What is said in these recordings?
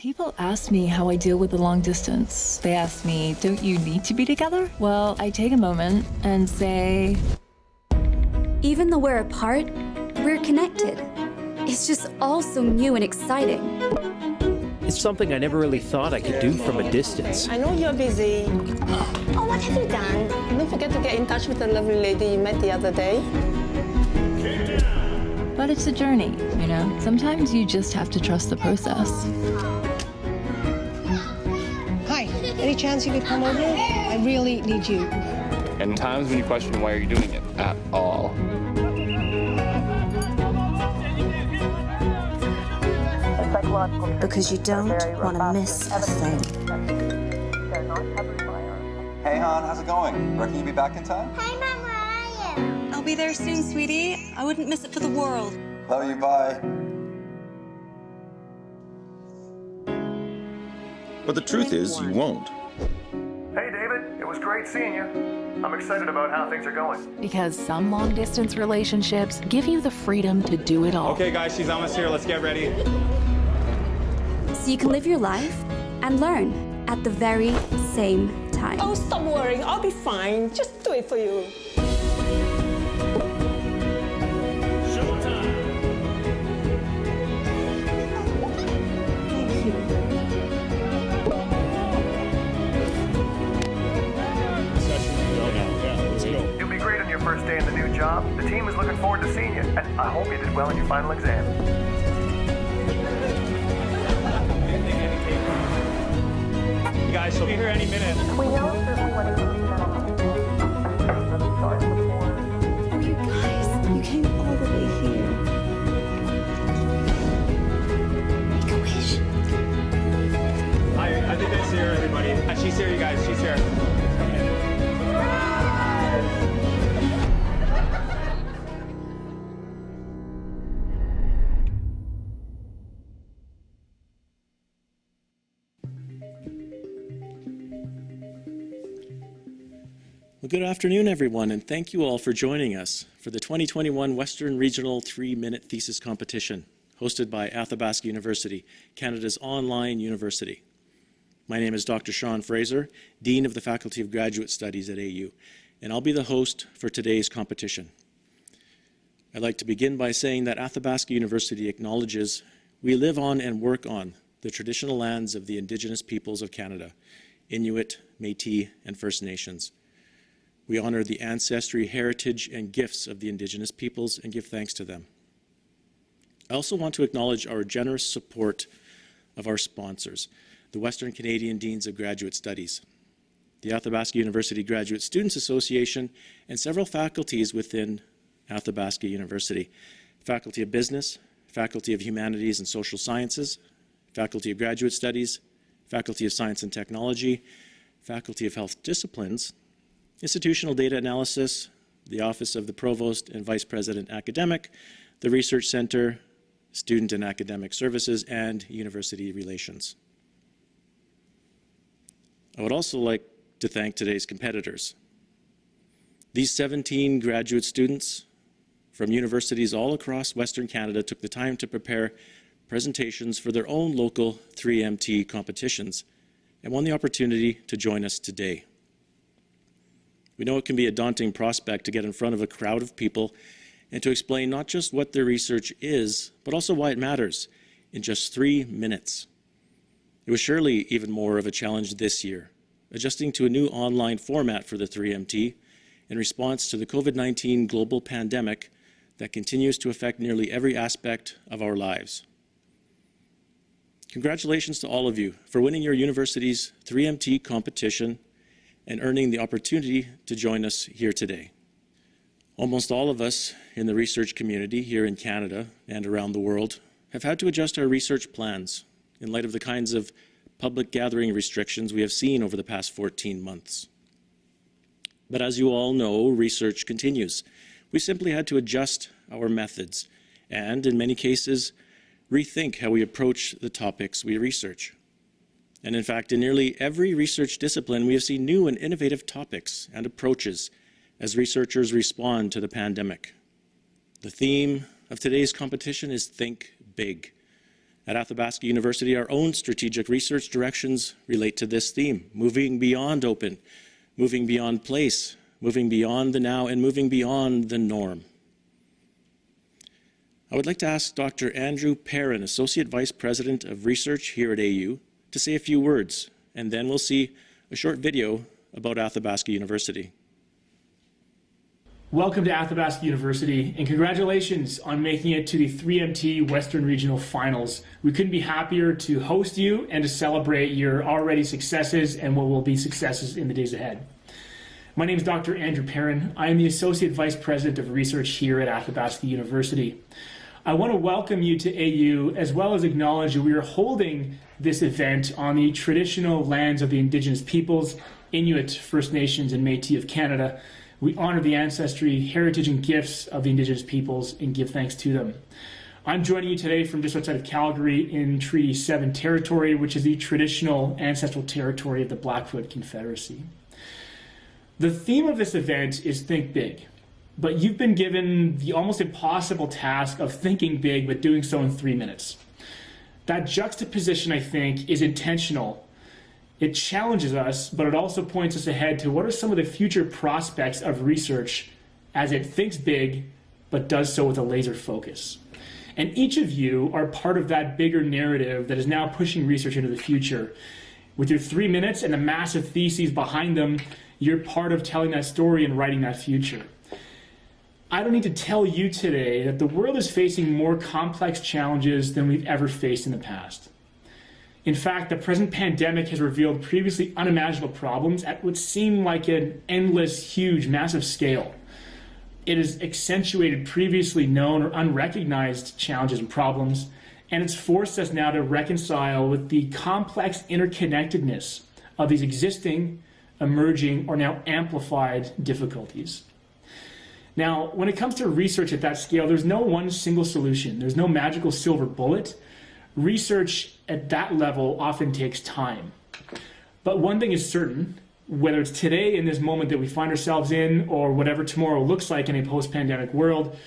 People ask me how I deal with the long distance. They ask me, don't you need to be together? Well, I take a moment and say, even though we're apart, we're connected. It's just all so new and exciting. It's something I never really thought I could do from a distance. I know you're busy. Oh, what have you done? Don't forget to get in touch with the lovely lady you met the other day. but it's a journey, you know? Sometimes you just have to trust the process. Hi, any chance you could come over? I really need you. And times when you question why are you doing it at all. Because you don't want to miss a thing. Hey, hon, how's it going? Reckon you'll be back in time? Hi, Mom, where are you? I'll be there soon, sweetie. I wouldn't miss it for the world. Love you, bye. But the truth is, you won't. Hey, David. It was great seeing you. I'm excited about how things are going. Because some long-distance relationships give you the freedom to do it all. Okay, guys, she's almost here. Let's get ready. So you can live your life and learn at the very same time. Oh, stop worrying. I'll be fine. Just do it for you. Showtime. Thank you. You'll be great on your first day in the new job. The team is looking forward to seeing you, and I hope you did well in your final exam. You guys, she'll be here any minute. We know certainly what it is. Oh, you guys, you came all the way here. Make a wish. I think that's here, everybody. She's here, you guys. She's here. Well, good afternoon, everyone, and thank you all for joining us for the 2021 Western Regional 3-Minute Thesis Competition, hosted by Athabasca University, Canada's online university. My name is Dr. Sean Fraser, Dean of the Faculty of Graduate Studies at AU, and I'll be the host for today's competition. I'd like to begin by saying that Athabasca University acknowledges we live on and work on the traditional lands of the Indigenous peoples of Canada, Inuit, Métis, and First Nations. We honor the ancestry, heritage, and gifts of the Indigenous peoples and give thanks to them. I also want to acknowledge our generous support of our sponsors, the Western Canadian Deans of Graduate Studies, the Athabasca University Graduate Students Association, and several faculties within Athabasca University: Faculty of Business, Faculty of Humanities and Social Sciences, Faculty of Graduate Studies, Faculty of Science and Technology, Faculty of Health Disciplines, Institutional Data Analysis, the Office of the Provost and Vice President Academic, the Research Center, Student and Academic Services, and University Relations. I would also like to thank today's competitors. These 17 graduate students from universities all across Western Canada took the time to prepare presentations for their own local 3MT competitions and won the opportunity to join us today. We know it can be a daunting prospect to get in front of a crowd of people and to explain not just what their research is, but also why it matters in just 3 minutes. It was surely even more of a challenge this year, adjusting to a new online format for the 3MT in response to the COVID-19 global pandemic that continues to affect nearly every aspect of our lives. Congratulations to all of you for winning your university's 3MT competition and earning the opportunity to join us here today. Almost all of us in the research community here in Canada and around the world have had to adjust our research plans in light of the kinds of public gathering restrictions we have seen over the past 14 months. But as you all know, research continues. We simply had to adjust our methods and, in many cases, rethink how we approach the topics we research. And in fact, in nearly every research discipline, we have seen new and innovative topics and approaches as researchers respond to the pandemic. The theme of today's competition is Think Big. At Athabasca University, our own strategic research directions relate to this theme: moving beyond open, moving beyond place, moving beyond the now, and moving beyond the norm. I would like to ask Dr. Andrew Perrin, Associate Vice President of Research here at AU, to say a few words, and then we'll see a short video about Athabasca University. Welcome to Athabasca University, and congratulations on making it to the 3MT Western Regional Finals. We couldn't be happier to host you and to celebrate your already successes and what will be successes in the days ahead. My name is Dr. Andrew Perrin. I am the Associate Vice President of Research here at Athabasca University. I want to welcome you to AU, as well as acknowledge that we are holding this event on the traditional lands of the Indigenous peoples, Inuit, First Nations, and Métis of Canada. We honor the ancestry, heritage, and gifts of the Indigenous peoples and give thanks to them. I'm joining you today from just outside of Calgary in Treaty 7 territory, which is the traditional ancestral territory of the Blackfoot Confederacy. The theme of this event is Think Big, but you've been given the almost impossible task of thinking big, but doing so in 3 minutes. That juxtaposition, I think, is intentional. It challenges us, but it also points us ahead to what are some of the future prospects of research as it thinks big, but does so with a laser focus. And each of you are part of that bigger narrative that is now pushing research into the future. With your 3 minutes and the massive theses behind them, you're part of telling that story and writing that future. I don't need to tell you today that the world is facing more complex challenges than we've ever faced in the past. In fact, the present pandemic has revealed previously unimaginable problems at what seemed like an endless, huge, massive scale. It has accentuated previously known or unrecognized challenges and problems, and it's forced us now to reconcile with the complex interconnectedness of these existing, emerging, or now amplified difficulties. Now, when it comes to research at that scale, there's no one single solution. There's no magical silver bullet. Research at that level often takes time. But one thing is certain, whether it's today in this moment that we find ourselves in or whatever tomorrow looks like in a post-pandemic world,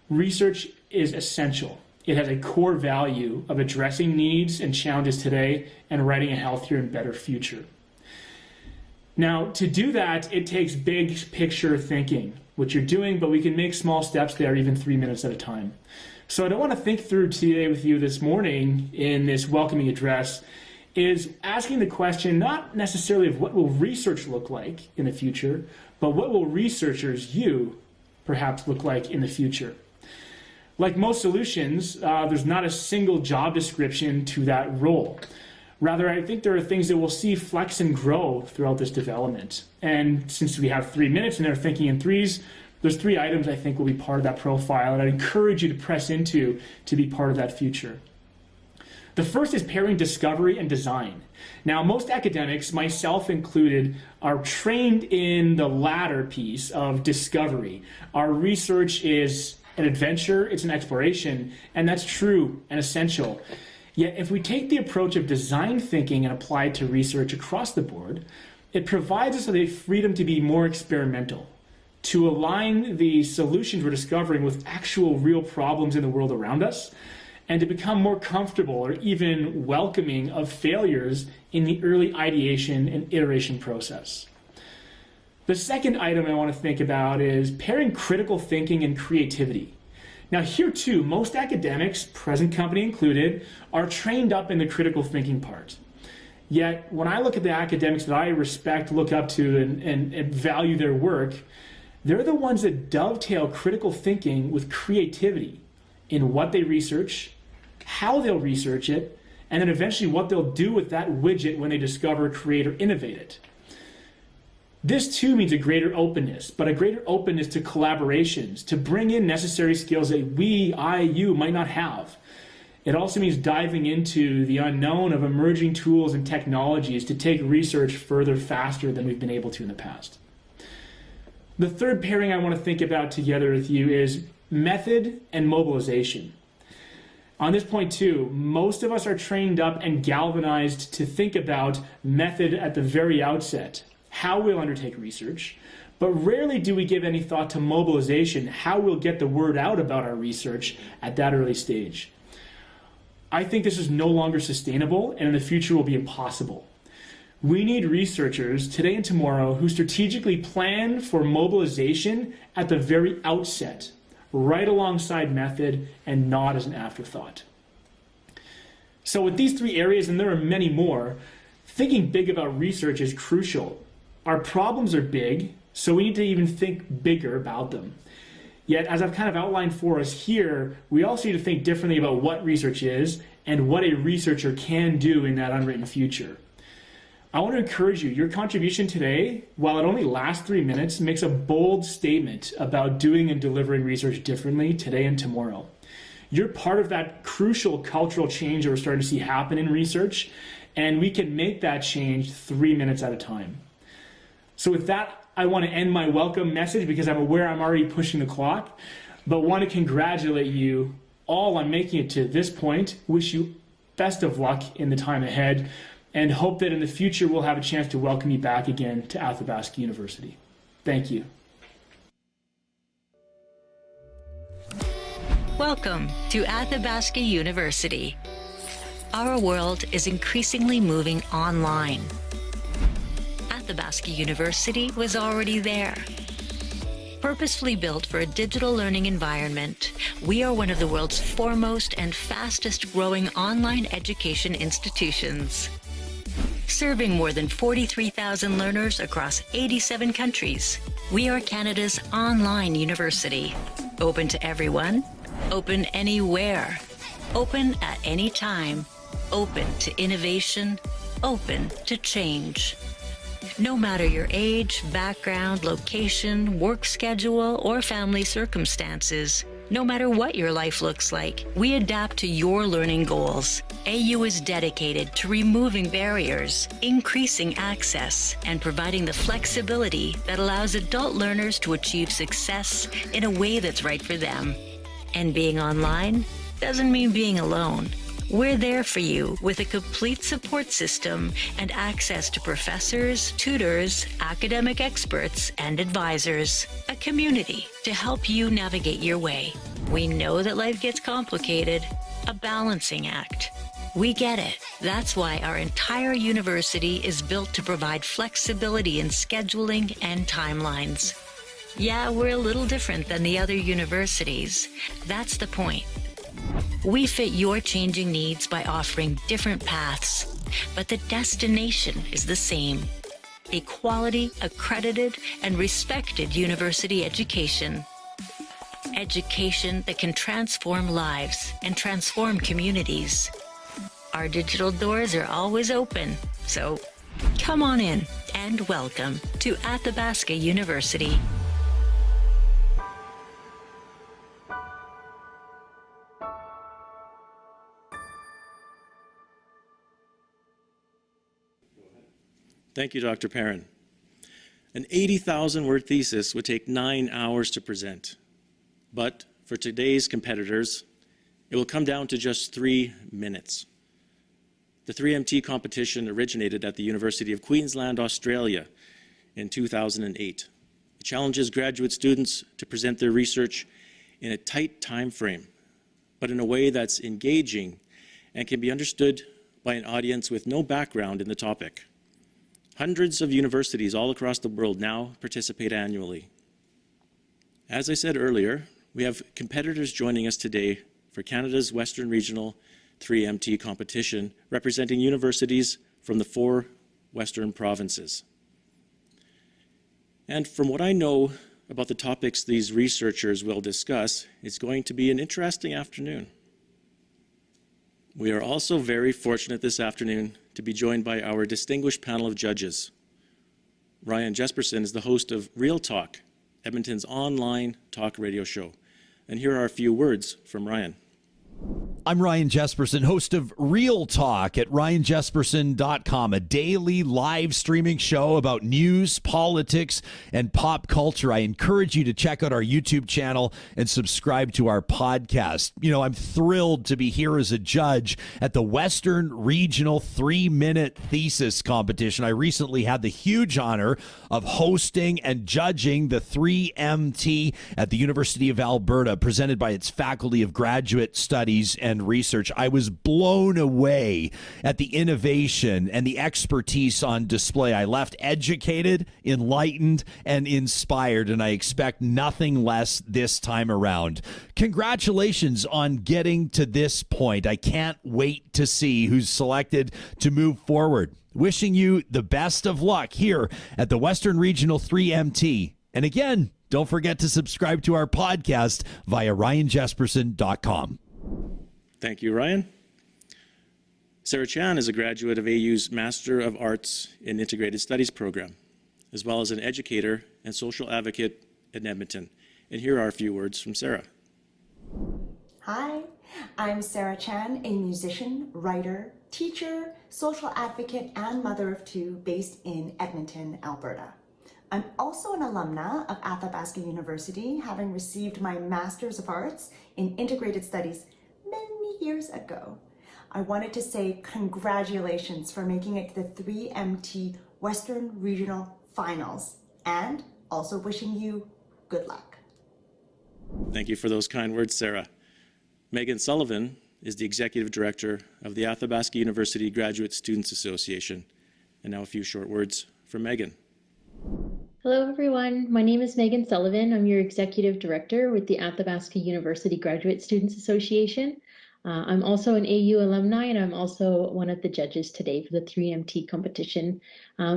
research is essential. It has a core value of addressing needs and challenges today and writing a healthier and better future. Now, to do that, it takes big picture thinking, which you're doing, but we can make small steps there, even 3 minutes at a time. So what I want to think through today with you this morning in this welcoming address is asking the question, not necessarily of what will research look like in the future, but what will researchers, you, perhaps look like in the future. Like most solutions, there's not a single job description to that role. Rather, I think there are things that we'll see flex and grow throughout this development. And since we have 3 minutes and they're thinking in threes, there's 3 items I think will be part of that profile, and I encourage you to press into to be part of that future. The first is pairing discovery and design. Now, most academics, myself included, are trained in the latter piece of discovery. Our research is an adventure, it's an exploration, and that's true and essential. Yet, if we take the approach of design thinking and apply it to research across the board, it provides us with a freedom to be more experimental, to align the solutions we're discovering with actual real problems in the world around us, and to become more comfortable or even welcoming of failures in the early ideation and iteration process. The second item I want to think about is pairing critical thinking and creativity. Now here too, most academics, present company included, are trained up in the critical thinking part. Yet when I look at the academics that I respect, look up to, and value their work, they're the ones that dovetail critical thinking with creativity in what they research, how they'll research it, and then eventually what they'll do with that widget when they discover, create, or innovate it. This too means a greater openness, but a greater openness to collaborations, to bring in necessary skills that we, I, you might not have. It also means diving into the unknown of emerging tools and technologies to take research further faster than we've been able to in the past. The third pairing I want to think about together with you is method and mobilization. On this point too, most of us are trained up and galvanized to think about method at the very outset, how we'll undertake research, but rarely do we give any thought to mobilization, how we'll get the word out about our research at that early stage. I think this is no longer sustainable and in the future will be impossible. We need researchers today and tomorrow who strategically plan for mobilization at the very outset, right alongside method and not as an afterthought. So with these three areas, and there are many more, thinking big about research is crucial. Our problems are big, so we need to even think bigger about them. Yet, as I've kind of outlined for us here, we also need to think differently about what research is and what a researcher can do in that unwritten future. I want to encourage you, your contribution today, while it only lasts 3 minutes, makes a bold statement about doing and delivering research differently today and tomorrow. You're part of that crucial cultural change that we're starting to see happen in research, and we can make that change 3 minutes at a time. So with that, I want to end my welcome message because I'm aware I'm already pushing the clock, but want to congratulate you all on making it to this point. Wish you best of luck in the time ahead and hope that in the future we'll have a chance to welcome you back again to Athabasca University. Thank you. Welcome to Athabasca University. Our world is increasingly moving online. Athabasca University was already there. Purposefully built for a digital learning environment, we are one of the world's foremost and fastest growing online education institutions. Serving more than 43,000 learners across 87 countries, we are Canada's online university. Open to everyone, open anywhere, open at any time, open to innovation, open to change. No matter your age, background, location, work schedule, or family circumstances, no matter what your life looks like, we adapt to your learning goals. AU is dedicated to removing barriers, increasing access, and providing the flexibility that allows adult learners to achieve success in a way that's right for them. And being online doesn't mean being alone. We're there for you with a complete support system and access to professors, tutors, academic experts, and advisors. A community to help you navigate your way. We know that life gets complicated, a balancing act. We get it. That's why our entire university is built to provide flexibility in scheduling and timelines. Yeah, we're a little different than the other universities. That's the point. We fit your changing needs by offering different paths, but the destination is the same. A quality, accredited, and respected university education. Education that can transform lives and transform communities. Our digital doors are always open, so come on in and welcome to Athabasca University. Thank you, Dr. Perrin. An 80,000-word thesis would take 9 hours to present. But for today's competitors, it will come down to just 3 minutes. The 3MT competition originated at the University of Queensland, Australia in 2008. It challenges graduate students to present their research in a tight time frame, but in a way that's engaging and can be understood by an audience with no background in the topic. Hundreds of universities all across the world now participate annually. As I said earlier, we have competitors joining us today for Canada's Western Regional 3MT competition, representing universities from the 4 Western provinces. And from what I know about the topics these researchers will discuss, it's going to be an interesting afternoon. We are also very fortunate this afternoon to be joined by our distinguished panel of judges. Ryan Jesperson is the host of Real Talk, Edmonton's online talk radio show. And here are a few words from Ryan. I'm Ryan Jesperson, host of Real Talk at ryanjesperson.com, a daily live streaming show about news, politics, and pop culture. I encourage you to check out our YouTube channel and subscribe to our podcast. You know, I'm thrilled to be here as a judge at the Western Regional 3-minute thesis competition. I recently had the huge honor of hosting and judging the 3MT at the University of Alberta, presented by its Faculty of Graduate Studies studies and research. I was blown away at the innovation and the expertise on display. I left educated, enlightened, and inspired, and I expect nothing less this time around. Congratulations on getting to this point. I can't wait to see who's selected to move forward. Wishing you the best of luck here at the Western Regional 3MT. And again, don't forget to subscribe to our podcast via ryanjesperson.com. Thank you, Ryan. Sarah Chan is a graduate of AU's Master of Arts in Integrated Studies program, as well as an educator and social advocate in Edmonton. And here are a few words from Sarah. Hi, I'm Sarah Chan, a musician, writer, teacher, social advocate, and mother of two based in Edmonton, Alberta. I'm also an alumna of Athabasca University, having received my Master's of Arts in Integrated Studies many years ago. I wanted to say congratulations for making it to the 3MT Western Regional Finals, and also wishing you good luck. Thank you for those kind words, Sarah. Megan Sullivan is the Executive Director of the Athabasca University Graduate Students Association. And now a few short words from Megan. Hello, everyone. My name is Megan Sullivan. I'm your Executive Director with the Athabasca University Graduate Students Association. I'm also an AU alumni, and I'm also one of the judges today for the 3MT competition.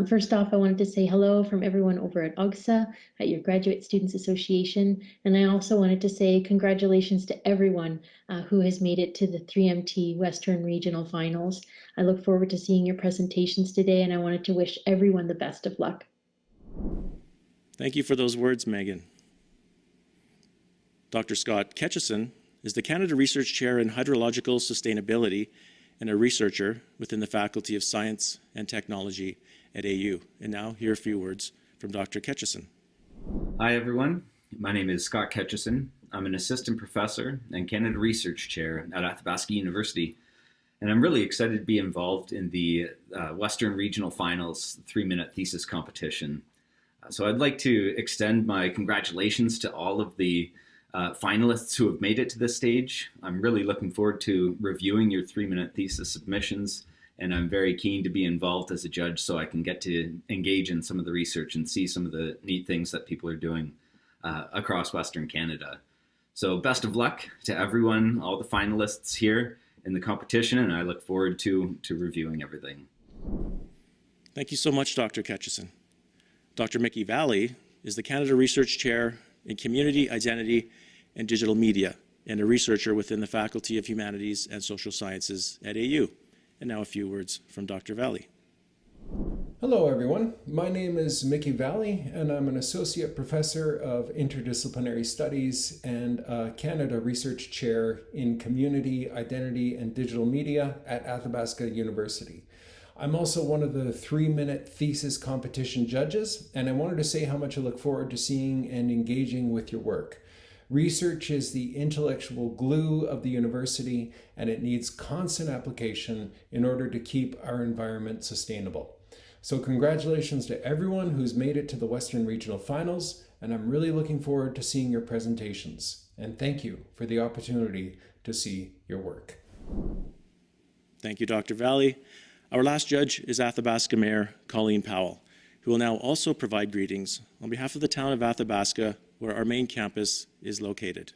First off, I wanted to say hello from everyone over at OGSA, at your Graduate Students Association. And I also wanted to say congratulations to everyone who has made it to the 3MT Western Regional Finals. I look forward to seeing your presentations today, and I wanted to wish everyone the best of luck. Thank you for those words, Megan. Dr. Scott Ketchison is the Canada Research Chair in Hydrological Sustainability and a researcher within the Faculty of Science and Technology at AU. And now, here are a few words from Dr. Ketchison. Hi, everyone. My name is Scott Ketchison. I'm an assistant professor and Canada Research Chair at Athabasca University. And I'm really excited to be involved in the Western Regional Finals 3-minute thesis competition. So I'd like to extend my congratulations to all of the finalists who have made it to this stage. I'm really looking forward to reviewing your 3-minute thesis submissions, and I'm very keen to be involved as a judge so I can get to engage in some of the research and see some of the neat things that people are doing across Western Canada. So best of luck to everyone, all the finalists here in the competition, and I look forward to reviewing everything. Thank you so much, Dr. Ketchison. Dr. Mickey Valley is the Canada Research Chair in Community, Identity, and Digital Media, and a researcher within the Faculty of Humanities and Social Sciences at AU. And now a few words from Dr. Valley. Hello, everyone. My name is Mickey Valley, and I'm an Associate Professor of Interdisciplinary Studies and a Canada Research Chair in Community, Identity, and Digital Media at Athabasca University. I'm also one of the 3-minute thesis competition judges, and I wanted to say how much I look forward to seeing and engaging with your work. Research is the intellectual glue of the university, and it needs constant application in order to keep our environment sustainable. So congratulations to everyone who's made it to the Western Regional Finals, and I'm really looking forward to seeing your presentations. And thank you for the opportunity to see your work. Thank you, Dr. Valley. Our last judge is Athabasca Mayor Colleen Powell, who will now also provide greetings on behalf of the town of Athabasca, where our main campus is located.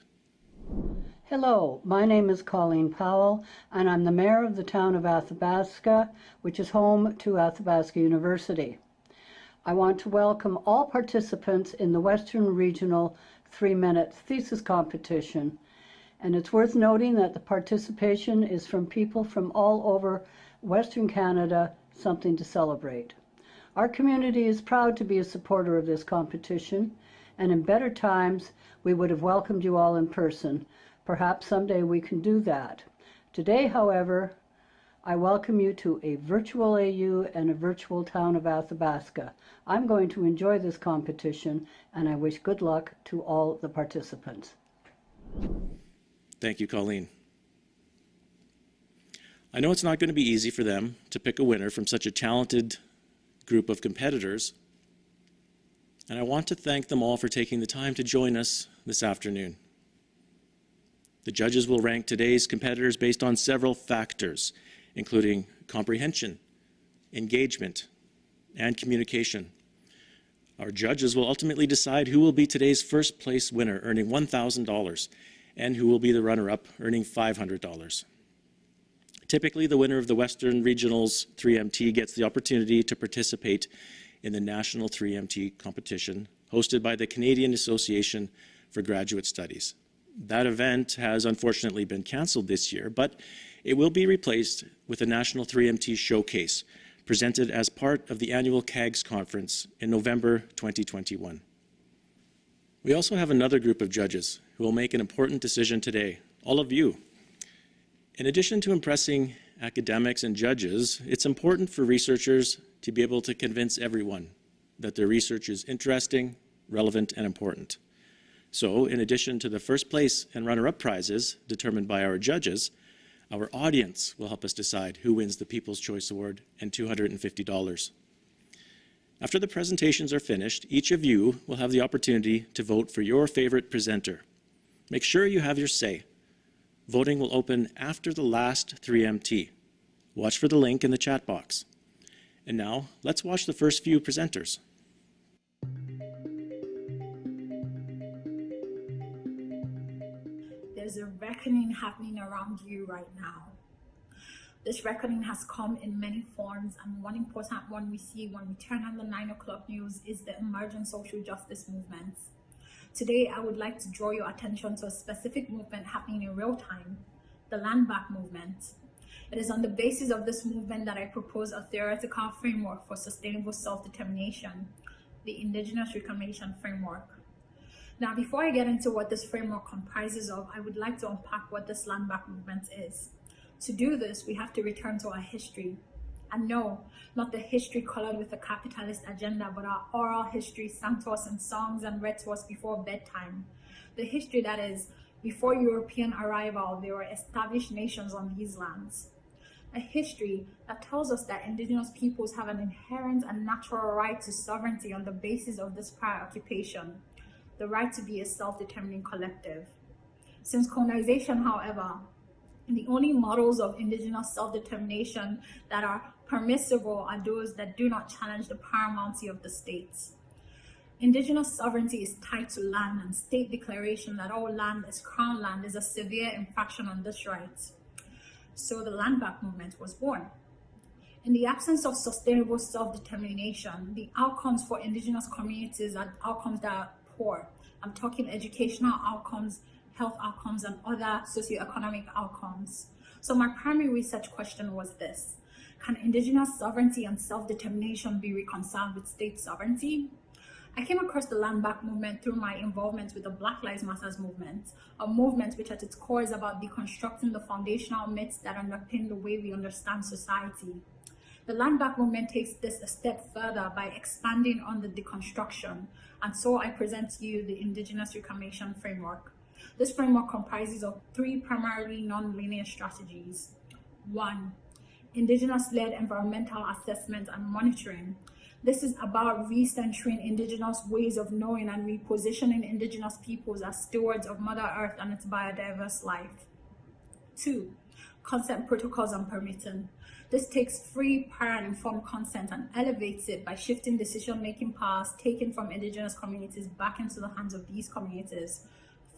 Hello, my name is Colleen Powell, and I'm the mayor of the town of Athabasca, which is home to Athabasca University. I want to welcome all participants in the Western Regional 3-minute thesis competition, and it's worth noting that the participation is from people from all over Western Canada, something to celebrate. Our community is proud to be a supporter of this competition, and in better times, we would have welcomed you all in person. Perhaps someday we can do that. Today, however, I welcome you to a virtual AU and a virtual town of Athabasca. I'm going to enjoy this competition, and I wish good luck to all the participants. Thank you, Colleen. I know it's not going to be easy for them to pick a winner from such a talented group of competitors, and I want to thank them all for taking the time to join us this afternoon. The judges will rank today's competitors based on several factors, including comprehension, engagement, and communication. Our judges will ultimately decide who will be today's first place winner, earning $1,000, and who will be the runner-up, earning $500. Typically, the winner of the Western Regionals 3MT gets the opportunity to participate in the National 3MT competition hosted by the Canadian Association for Graduate Studies. That event has unfortunately been canceled this year, but it will be replaced with a National 3MT Showcase, presented as part of the annual CAGS conference in November 2021. We also have another group of judges who will make an important decision today, all of you. In addition to impressing academics and judges, it's important for researchers to be able to convince everyone that their research is interesting, relevant, and important. So, in addition to the first place and runner-up prizes determined by our judges, our audience will help us decide who wins the People's Choice Award and $250. After the presentations are finished, each of you will have the opportunity to vote for your favorite presenter. Make sure you have your say. Voting will open after the last 3MT. Watch for the link in the chat box. And now, let's watch the first few presenters. There's a reckoning happening around you right now. This reckoning has come in many forms, and one important one we see when we turn on the 9 o'clock news is the emergent social justice movements. Today, I would like to draw your attention to a specific movement happening in real time, the Land Back movement. It is on the basis of this movement that I propose a theoretical framework for sustainable self-determination, the Indigenous Reclamation Framework. Now, before I get into what this framework comprises of, I would like to unpack what this Land Back movement is. To do this, we have to return to our history. And no, not the history colored with a capitalist agenda, but our oral history sung to us in songs and read to us before bedtime. The history that is, before European arrival, there were established nations on these lands. A history that tells us that indigenous peoples have an inherent and natural right to sovereignty on the basis of this prior occupation, the right to be a self-determining collective. Since colonization, however, the only models of indigenous self-determination that are permissible are those that do not challenge the paramountcy of the states. Indigenous sovereignty is tied to land, and state declaration that all land is crown land is a severe infraction on this right. So the Land Back movement was born. In the absence of sustainable self-determination, the outcomes for indigenous communities are outcomes that are poor. I'm talking educational outcomes, health outcomes, and other socioeconomic outcomes. So my primary research question was this: can indigenous sovereignty and self-determination be reconciled with state sovereignty? I came across the Land Back movement through my involvement with the Black Lives Matter movement, a movement which at its core is about deconstructing the foundational myths that underpin the way we understand society. The Land Back movement takes this a step further by expanding on the deconstruction, and so I present to you the Indigenous Reclamation Framework. This framework comprises of 3 primarily non-linear strategies. 1, Indigenous-led environmental assessment and monitoring. This is about recentering indigenous ways of knowing and repositioning indigenous peoples as stewards of Mother Earth and its biodiverse life. 2, consent protocols and permitting. This takes free, prior and informed consent and elevates it by shifting decision-making powers taken from indigenous communities back into the hands of these communities.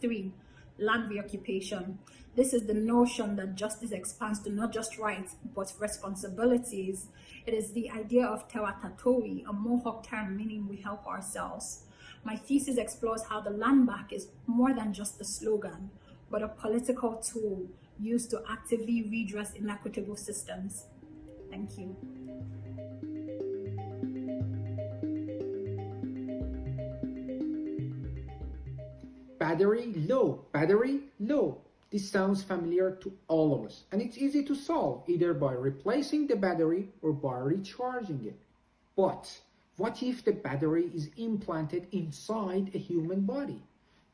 3, land reoccupation. This is the notion that justice expands to not just rights, but responsibilities. It is the idea of te watatoi, a Mohawk term meaning we help ourselves. My thesis explores how the Land Back is more than just a slogan, but a political tool used to actively redress inequitable systems. Thank you. Battery low. This sounds familiar to all of us, and it's easy to solve either by replacing the battery or by recharging it. But what if the battery is implanted inside a human body?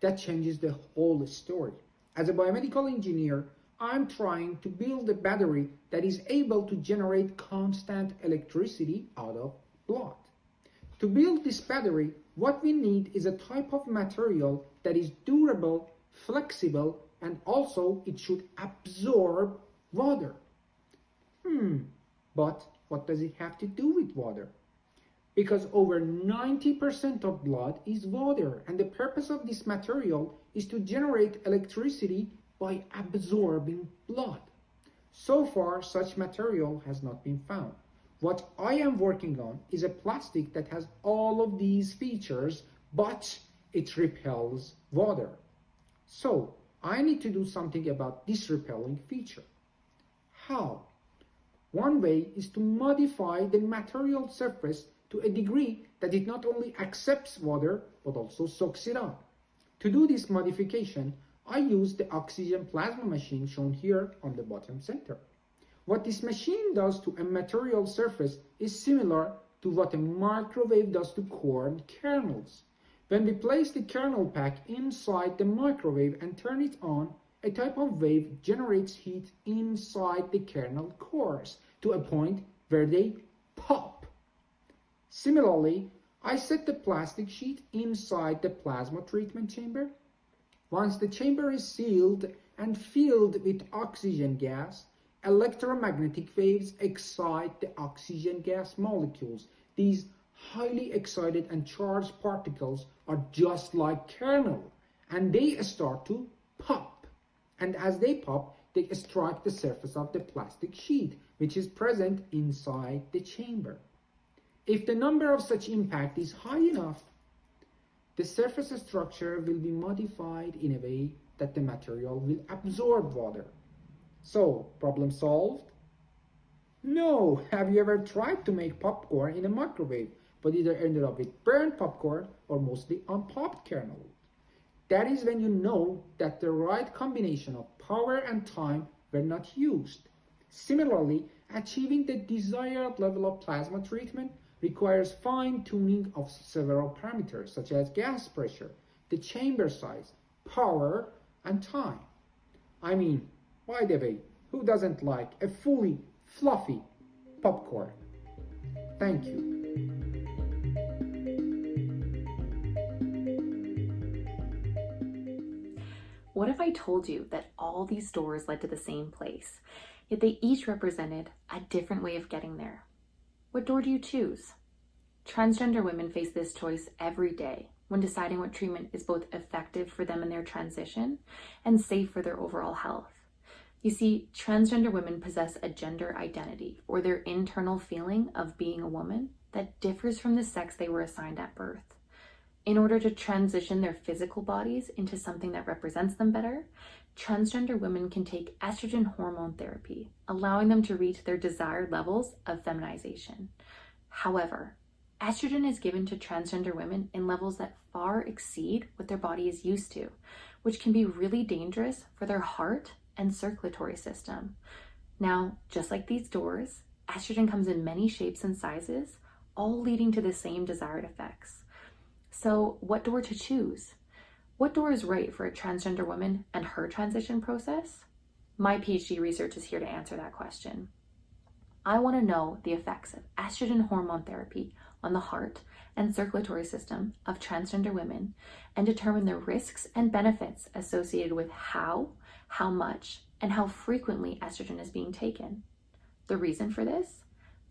That changes the whole story. As a biomedical engineer, I'm trying to build a battery that is able to generate constant electricity out of blood. To build this battery, what we need is a type of material that is durable, flexible, and also it should absorb water. But what does it have to do with water? Because over 90% of blood is water, and the purpose of this material is to generate electricity by absorbing blood. So far, such material has not been found. What I am working on is a plastic that has all of these features, but it repels water. So I need to do something about this repelling feature. How? One way is to modify the material surface to a degree that it not only accepts water, but also soaks it up. To do this modification, I use the oxygen plasma machine shown here on the bottom center. What this machine does to a material surface is similar to what a microwave does to corn kernels. When we place the kernel pack inside the microwave and turn it on, a type of wave generates heat inside the kernel cores to a point where they pop. Similarly, I set the plastic sheet inside the plasma treatment chamber. Once the chamber is sealed and filled with oxygen gas, electromagnetic waves excite the oxygen gas molecules. These highly excited and charged particles are just like kernel, and they start to pop. And as they pop, they strike the surface of the plastic sheet, which is present inside the chamber. If the number of such impact is high enough, the surface structure will be modified in a way that the material will absorb water. So, problem solved? No! Have you ever tried to make popcorn in a microwave, but either ended up with burnt popcorn or mostly unpopped kernel? That is when you know that the right combination of power and time were not used. Similarly, achieving the desired level of plasma treatment requires fine-tuning of several parameters such as gas pressure, the chamber size, power, and time. I mean, by the way, who doesn't like a fully fluffy popcorn? Thank you. What if I told you that all these doors led to the same place, yet they each represented a different way of getting there? What door do you choose? Transgender women face this choice every day when deciding what treatment is both effective for them in their transition and safe for their overall health. You see, transgender women possess a gender identity, or their internal feeling of being a woman, that differs from the sex they were assigned at birth. In order to transition their physical bodies into something that represents them better, transgender women can take estrogen hormone therapy, allowing them to reach their desired levels of feminization. However, estrogen is given to transgender women in levels that far exceed what their body is used to, which can be really dangerous for their heart and circulatory system. Now, just like these doors, estrogen comes in many shapes and sizes, all leading to the same desired effects. So, what door to choose? What door is right for a transgender woman and her transition process? My PhD research is here to answer that question. I want to know the effects of estrogen hormone therapy on the heart and circulatory system of transgender women and determine the risks and benefits associated with how much, and how frequently estrogen is being taken. The reason for this?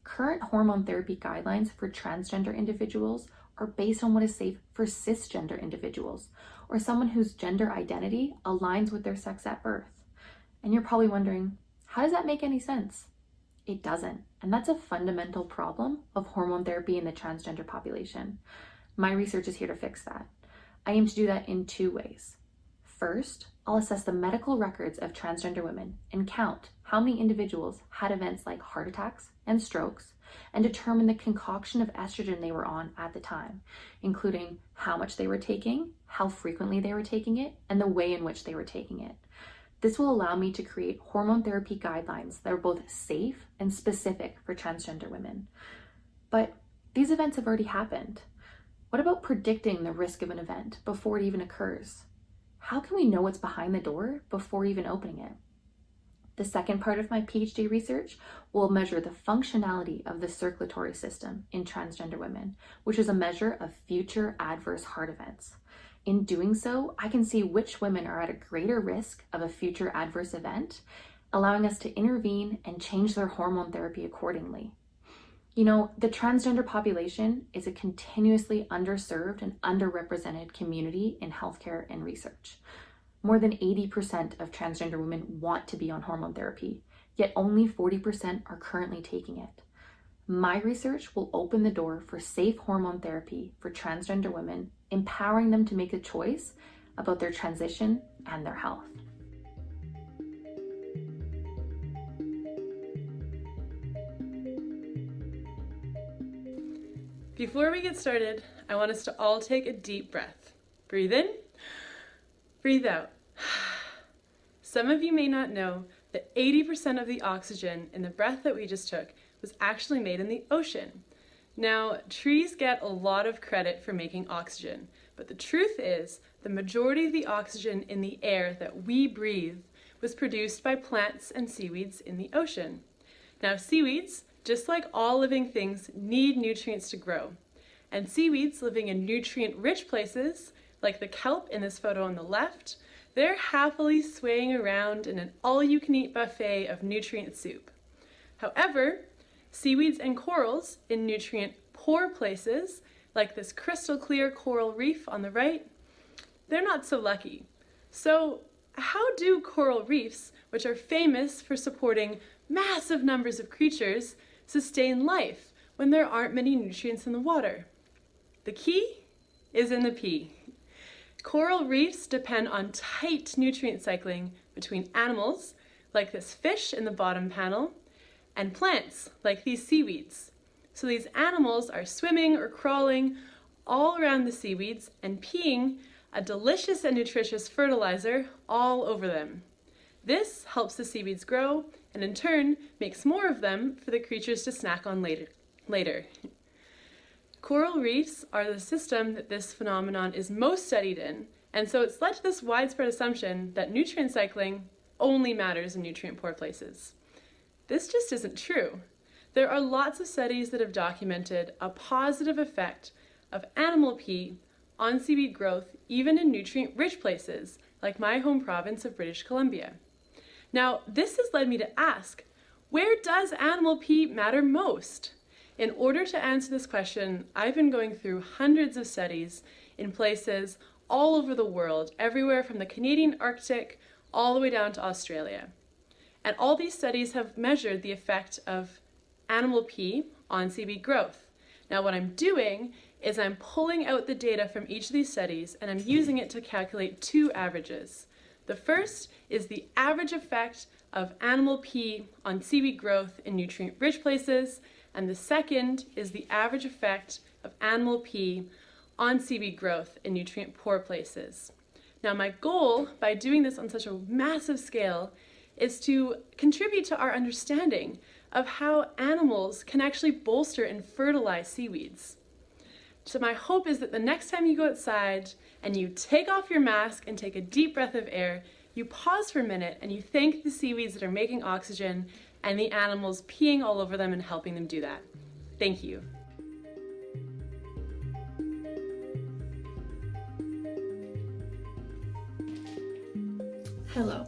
Current hormone therapy guidelines for transgender individuals are based on what is safe for cisgender individuals, or someone whose gender identity aligns with their sex at birth. And you're probably wondering, how does that make any sense? It doesn't, and that's a fundamental problem of hormone therapy in the transgender population. My research is here to fix that. I aim to do that in two ways. First, I'll assess the medical records of transgender women and count how many individuals had events like heart attacks and strokes, and determine the concoction of estrogen they were on at the time, including how much they were taking, how frequently they were taking it, and the way in which they were taking it. This will allow me to create hormone therapy guidelines that are both safe and specific for transgender women. But these events have already happened. What about predicting the risk of an event before it even occurs? How can we know what's behind the door before even opening it? The second part of my PhD research will measure the functionality of the circulatory system in transgender women, which is a measure of future adverse heart events. In doing so, I can see which women are at a greater risk of a future adverse event, allowing us to intervene and change their hormone therapy accordingly. You know, the transgender population is a continuously underserved and underrepresented community in healthcare and research. More than 80% of transgender women want to be on hormone therapy, yet only 40% are currently taking it. My research will open the door for safe hormone therapy for transgender women, empowering them to make a choice about their transition and their health. Before we get started, I want us to all take a deep breath. Breathe in, breathe out. Some of you may not know that 80% of the oxygen in the breath that we just took was actually made in the ocean. Now, trees get a lot of credit for making oxygen, but the truth is the majority of the oxygen in the air that we breathe was produced by plants and seaweeds in the ocean. Now, seaweeds, just like all living things, need nutrients to grow. And seaweeds living in nutrient-rich places, like the kelp in this photo on the left, they're happily swaying around in an all-you-can-eat buffet of nutrient soup. However, seaweeds and corals in nutrient-poor places, like this crystal-clear coral reef on the right, they're not so lucky. So how do coral reefs, which are famous for supporting massive numbers of creatures, sustain life when there aren't many nutrients in the water? The key is in the P. Coral reefs depend on tight nutrient cycling between animals, like this fish in the bottom panel, and plants, like these seaweeds. So these animals are swimming or crawling all around the seaweeds and peeing a delicious and nutritious fertilizer all over them. This helps the seaweeds grow and in turn makes more of them for the creatures to snack on later. Coral reefs are the system that this phenomenon is most studied in, and so it's led to this widespread assumption that nutrient cycling only matters in nutrient-poor places. This just isn't true. There are lots of studies that have documented a positive effect of animal pee on seaweed growth even in nutrient-rich places, like my home province of British Columbia. Now, this has led me to ask, where does animal pee matter most? In order to answer this question, I've been going through hundreds of studies in places all over the world, everywhere from the Canadian Arctic all the way down to Australia. And all these studies have measured the effect of animal pee on seaweed growth. Now, what I'm doing is I'm pulling out the data from each of these studies and I'm using it to calculate two averages. The first is the average effect of animal pee on seaweed growth in nutrient-rich places, and the second is the average effect of animal pee on seaweed growth in nutrient-poor places. Now, my goal by doing this on such a massive scale is to contribute to our understanding of how animals can actually bolster and fertilize seaweeds. So my hope is that the next time you go outside and you take off your mask and take a deep breath of air, you pause for a minute and you thank the seaweeds that are making oxygen and the animals peeing all over them and helping them do that. Thank you. Hello.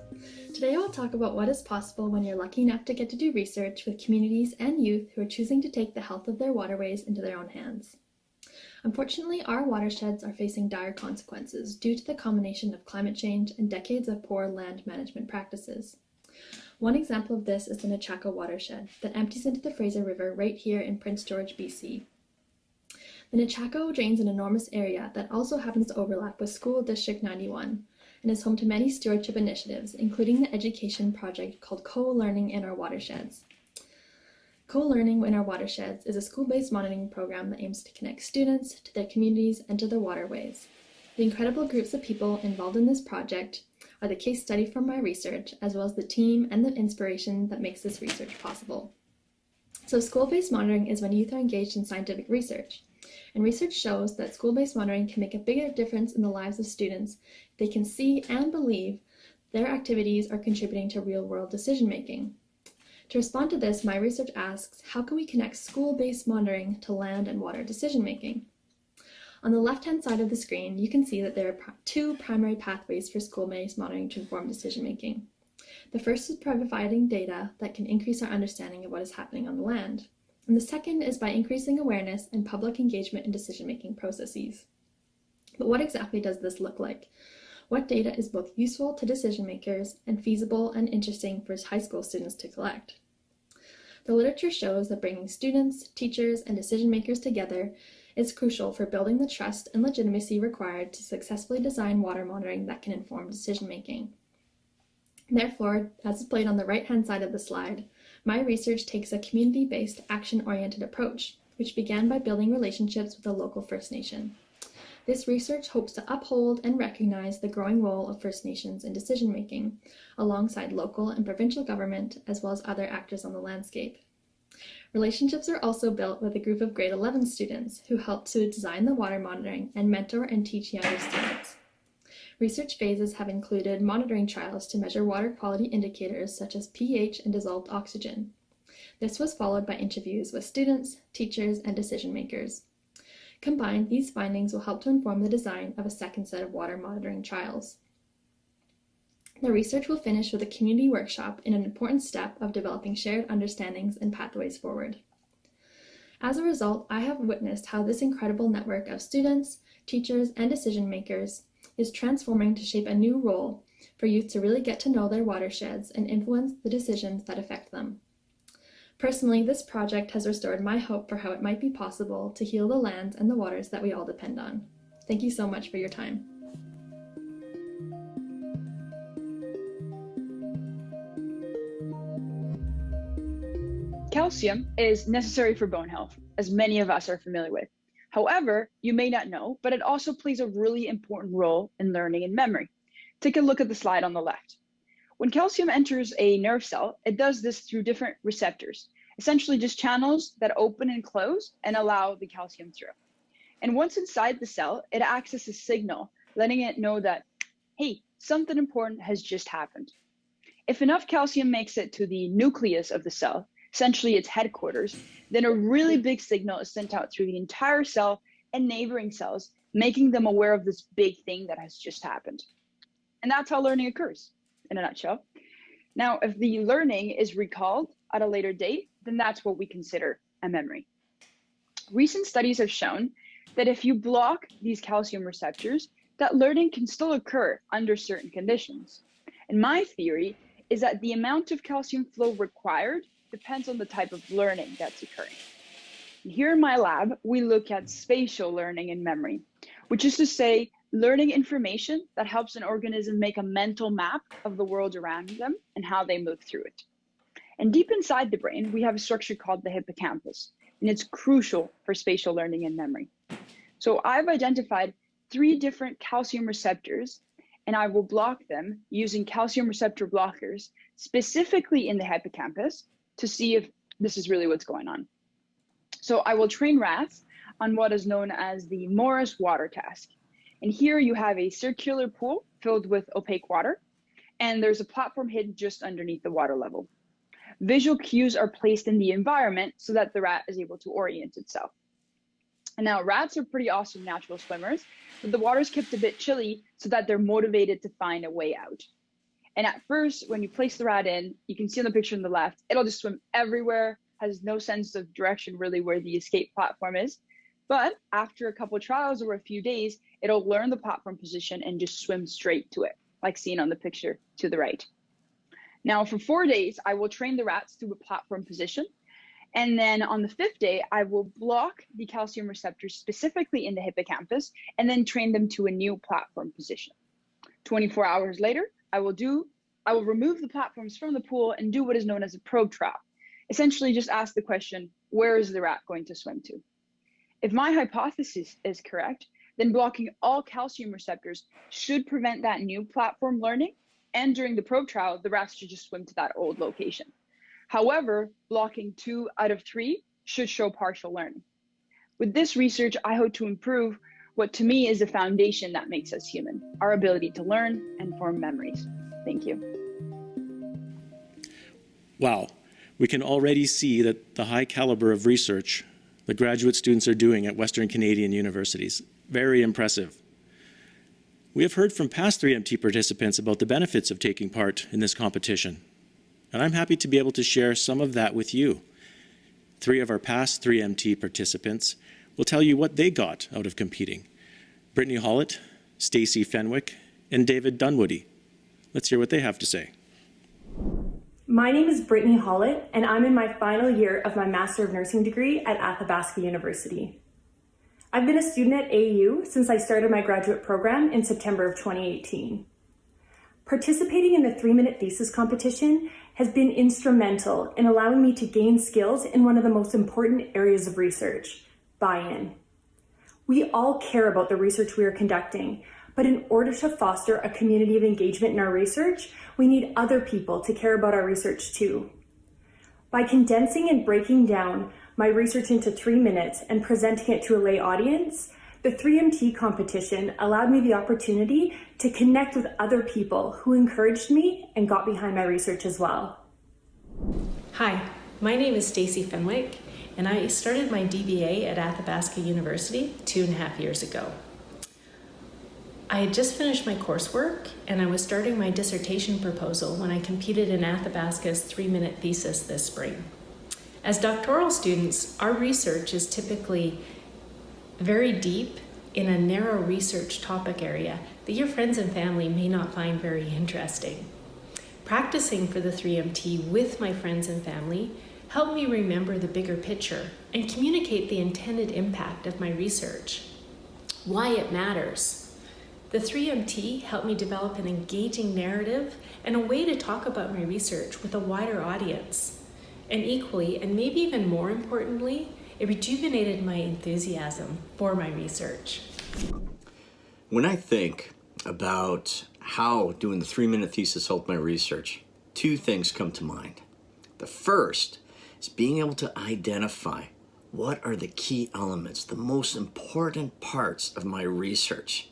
Today I will talk about what is possible when you're lucky enough to get to do research with communities and youth who are choosing to take the health of their waterways into their own hands. Unfortunately, our watersheds are facing dire consequences due to the combination of climate change and decades of poor land management practices. One example of this is the Nechako watershed that empties into the Fraser River right here in Prince George, BC. The Nechako drains an enormous area that also happens to overlap with School District 91 and is home to many stewardship initiatives, including the education project called Co-Learning in Our Watersheds. Co-Learning in Our Watersheds is a school-based monitoring program that aims to connect students to their communities and to their waterways. The incredible groups of people involved in this project are the case study from my research, as well as the team and the inspiration that makes this research possible. So school-based monitoring is when youth are engaged in scientific research. And research shows that school-based monitoring can make a bigger difference in the lives of students if they can see and believe their activities are contributing to real-world decision-making. To respond to this, my research asks, how can we connect school-based monitoring to land and water decision-making? On the left-hand side of the screen, you can see that there are two primary pathways for school-based monitoring to inform decision-making. The first is providing data that can increase our understanding of what is happening on the land. And the second is by increasing awareness and public engagement in decision-making processes. But what exactly does this look like? What data is both useful to decision makers and feasible and interesting for high school students to collect? The literature shows that bringing students, teachers, and decision makers together is crucial for building the trust and legitimacy required to successfully design water monitoring that can inform decision making. Therefore, as displayed on the right-hand side of the slide, my research takes a community-based, action-oriented approach, which began by building relationships with the local First Nation. This research hopes to uphold and recognize the growing role of First Nations in decision-making, alongside local and provincial government, as well as other actors on the landscape. Relationships are also built with a group of grade 11 students who help to design the water monitoring and mentor and teach younger students. Research phases have included monitoring trials to measure water quality indicators such as pH and dissolved oxygen. This was followed by interviews with students, teachers, and decision makers. Combined, these findings will help to inform the design of a second set of water monitoring trials. The research will finish with a community workshop in an important step of developing shared understandings and pathways forward. As a result, I have witnessed how this incredible network of students, teachers, and decision makers is transforming to shape a new role for youth to really get to know their watersheds and influence the decisions that affect them. Personally, this project has restored my hope for how it might be possible to heal the lands and the waters that we all depend on. Thank you so much for your time. Calcium is necessary for bone health, as many of us are familiar with. However, you may not know, but it also plays a really important role in learning and memory. Take a look at the slide on the left. When calcium enters a nerve cell, it does this through different receptors, essentially just channels that open and close and allow the calcium through. And once inside the cell, it acts as a signal, letting it know that, hey, something important has just happened. If enough calcium makes it to the nucleus of the cell, essentially its headquarters, then a really big signal is sent out through the entire cell and neighboring cells, making them aware of this big thing that has just happened. And that's how learning occurs, in a nutshell. Now, if the learning is recalled at a later date, then that's what we consider a memory. Recent studies have shown that if you block these calcium receptors, that learning can still occur under certain conditions. And my theory is that the amount of calcium flow required depends on the type of learning that's occurring. Here in my lab, we look at spatial learning and memory, which is to say, learning information that helps an organism make a mental map of the world around them and how they move through it. And deep inside the brain, we have a structure called the hippocampus, and it's crucial for spatial learning and memory. So I've identified 3 different calcium receptors, and I will block them using calcium receptor blockers, specifically in the hippocampus, to see if this is really what's going on. So I will train rats on what is known as the Morris water task. And here you have a circular pool filled with opaque water, and there's a platform hidden just underneath the water level. Visual cues are placed in the environment so that the rat is able to orient itself. And now rats are pretty awesome natural swimmers, but the water's kept a bit chilly so that they're motivated to find a way out. And at first, when you place the rat in, you can see on the picture on the left, it'll just swim everywhere, has no sense of direction really where the escape platform is. But after a couple of trials or a few days, it'll learn the platform position and just swim straight to it, like seen on the picture to the right. Now for 4 days, I will train the rats to a platform position. And then on the 5th day, I will block the calcium receptors specifically in the hippocampus and then train them to a new platform position. 24 hours later, I will remove the platforms from the pool and do what is known as a probe trial. Essentially just ask the question, where is the rat going to swim to? If my hypothesis is correct, then blocking all calcium receptors should prevent that new platform learning, and during the probe trial, the rats should just swim to that old location. However, blocking 2 out of 3 should show partial learning. With this research, I hope to improve what to me is the foundation that makes us human, our ability to learn and form memories. Thank you. Wow, we can already see that the high caliber of research the graduate students are doing at Western Canadian universities Very impressive. We have heard from past 3MT participants about the benefits of taking part in this competition, and I'm happy to be able to share some of that with you. 3 of our past 3MT participants will tell you what they got out of competing. Brittany Hollett, Stacey Fenwick, and David Dunwoody. Let's hear what they have to say. My name is Brittany Hollett, and I'm in my final year of my Master of Nursing degree at Athabasca University. I've been a student at AU since I started my graduate program in September of 2018. Participating in the 3-minute thesis competition has been instrumental in allowing me to gain skills in one of the most important areas of research, buy-in. We all care about the research we are conducting, but in order to foster a community of engagement in our research, we need other people to care about our research too. By condensing and breaking down my research into 3 minutes and presenting it to a lay audience, the 3MT competition allowed me the opportunity to connect with other people who encouraged me and got behind my research as well. Hi, my name is Stacey Fenwick, and I started my DBA at Athabasca University 2.5 years ago. I had just finished my coursework, and I was starting my dissertation proposal when I competed in Athabasca's 3-minute thesis this spring. As doctoral students, our research is typically very deep in a narrow research topic area that your friends and family may not find very interesting. Practicing for the 3MT with my friends and family helped me remember the bigger picture and communicate the intended impact of my research, why it matters. The 3MT helped me develop an engaging narrative and a way to talk about my research with a wider audience. And equally, and maybe even more importantly, it rejuvenated my enthusiasm for my research. When I think about how doing the 3-minute thesis helped my research, 2 things come to mind. The first is being able to identify what are the key elements, the most important parts of my research.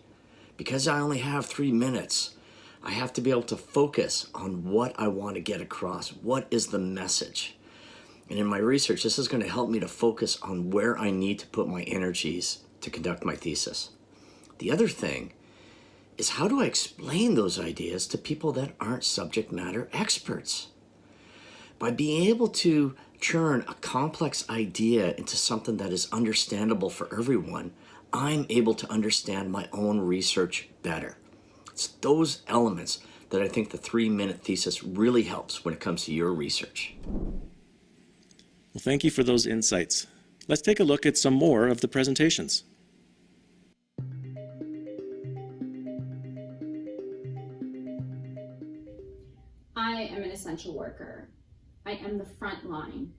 Because I only have 3 minutes, I have to be able to focus on what I want to get across. What is the message? And in my research, this is going to help me to focus on where I need to put my energies to conduct my thesis. The other thing is, how do I explain those ideas to people that aren't subject matter experts? By being able to turn a complex idea into something that is understandable for everyone, I'm able to understand my own research better. It's those elements that I think the 3-minute thesis really helps when it comes to your research. Well, thank you for those insights. Let's take a look at some more of the presentations. I am an essential worker. I am the front line.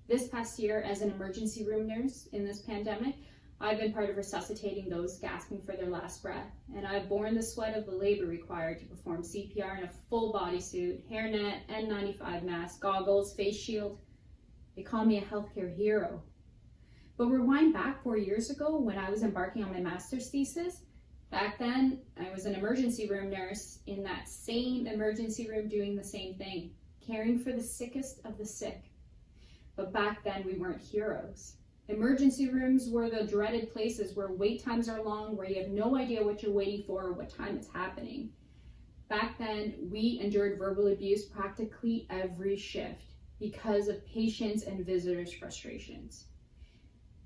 This past year, as an emergency room nurse in this pandemic, I've been part of resuscitating those gasping for their last breath, and I've borne the sweat of the labor required to perform CPR in a full bodysuit, hairnet, N95 mask, goggles, face shield. They call me a healthcare hero. But rewind back 4 years ago when I was embarking on my master's thesis. Back then, I was an emergency room nurse in that same emergency room doing the same thing, caring for the sickest of the sick. But back then, we weren't heroes. Emergency rooms were the dreaded places where wait times are long, where you have no idea what you're waiting for or what time it's happening. Back then, we endured verbal abuse practically every shift because of patients' and visitors' frustrations.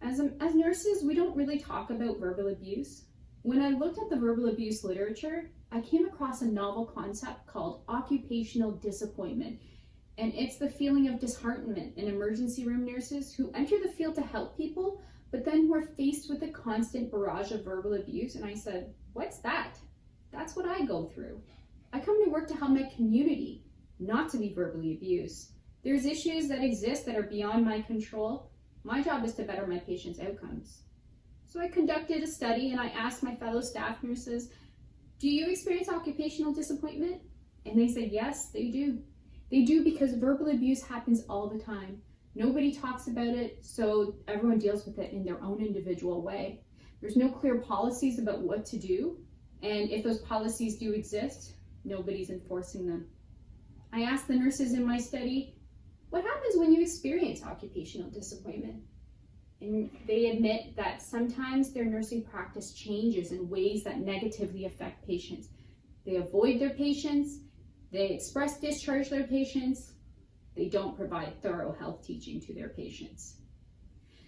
As nurses, we don't really talk about verbal abuse. When I looked at the verbal abuse literature, I came across a novel concept called occupational disappointment. And it's the feeling of disheartenment in emergency room nurses who enter the field to help people, but then who are faced with a constant barrage of verbal abuse. And I said, what's that? That's what I go through. I come to work to help my community, not to be verbally abused. There's issues that exist that are beyond my control. My job is to better my patients' outcomes. So I conducted a study and I asked my fellow staff nurses, do you experience occupational disappointment? And they said, yes, they do. They do, because verbal abuse happens all the time. Nobody talks about it, so everyone deals with it in their own individual way. There's no clear policies about what to do, and if those policies do exist, nobody's enforcing them. I asked the nurses in my study, what happens when you experience occupational disappointment? And they admit that sometimes their nursing practice changes in ways that negatively affect patients. They avoid their patients, they express discharge their patients, they don't provide thorough health teaching to their patients.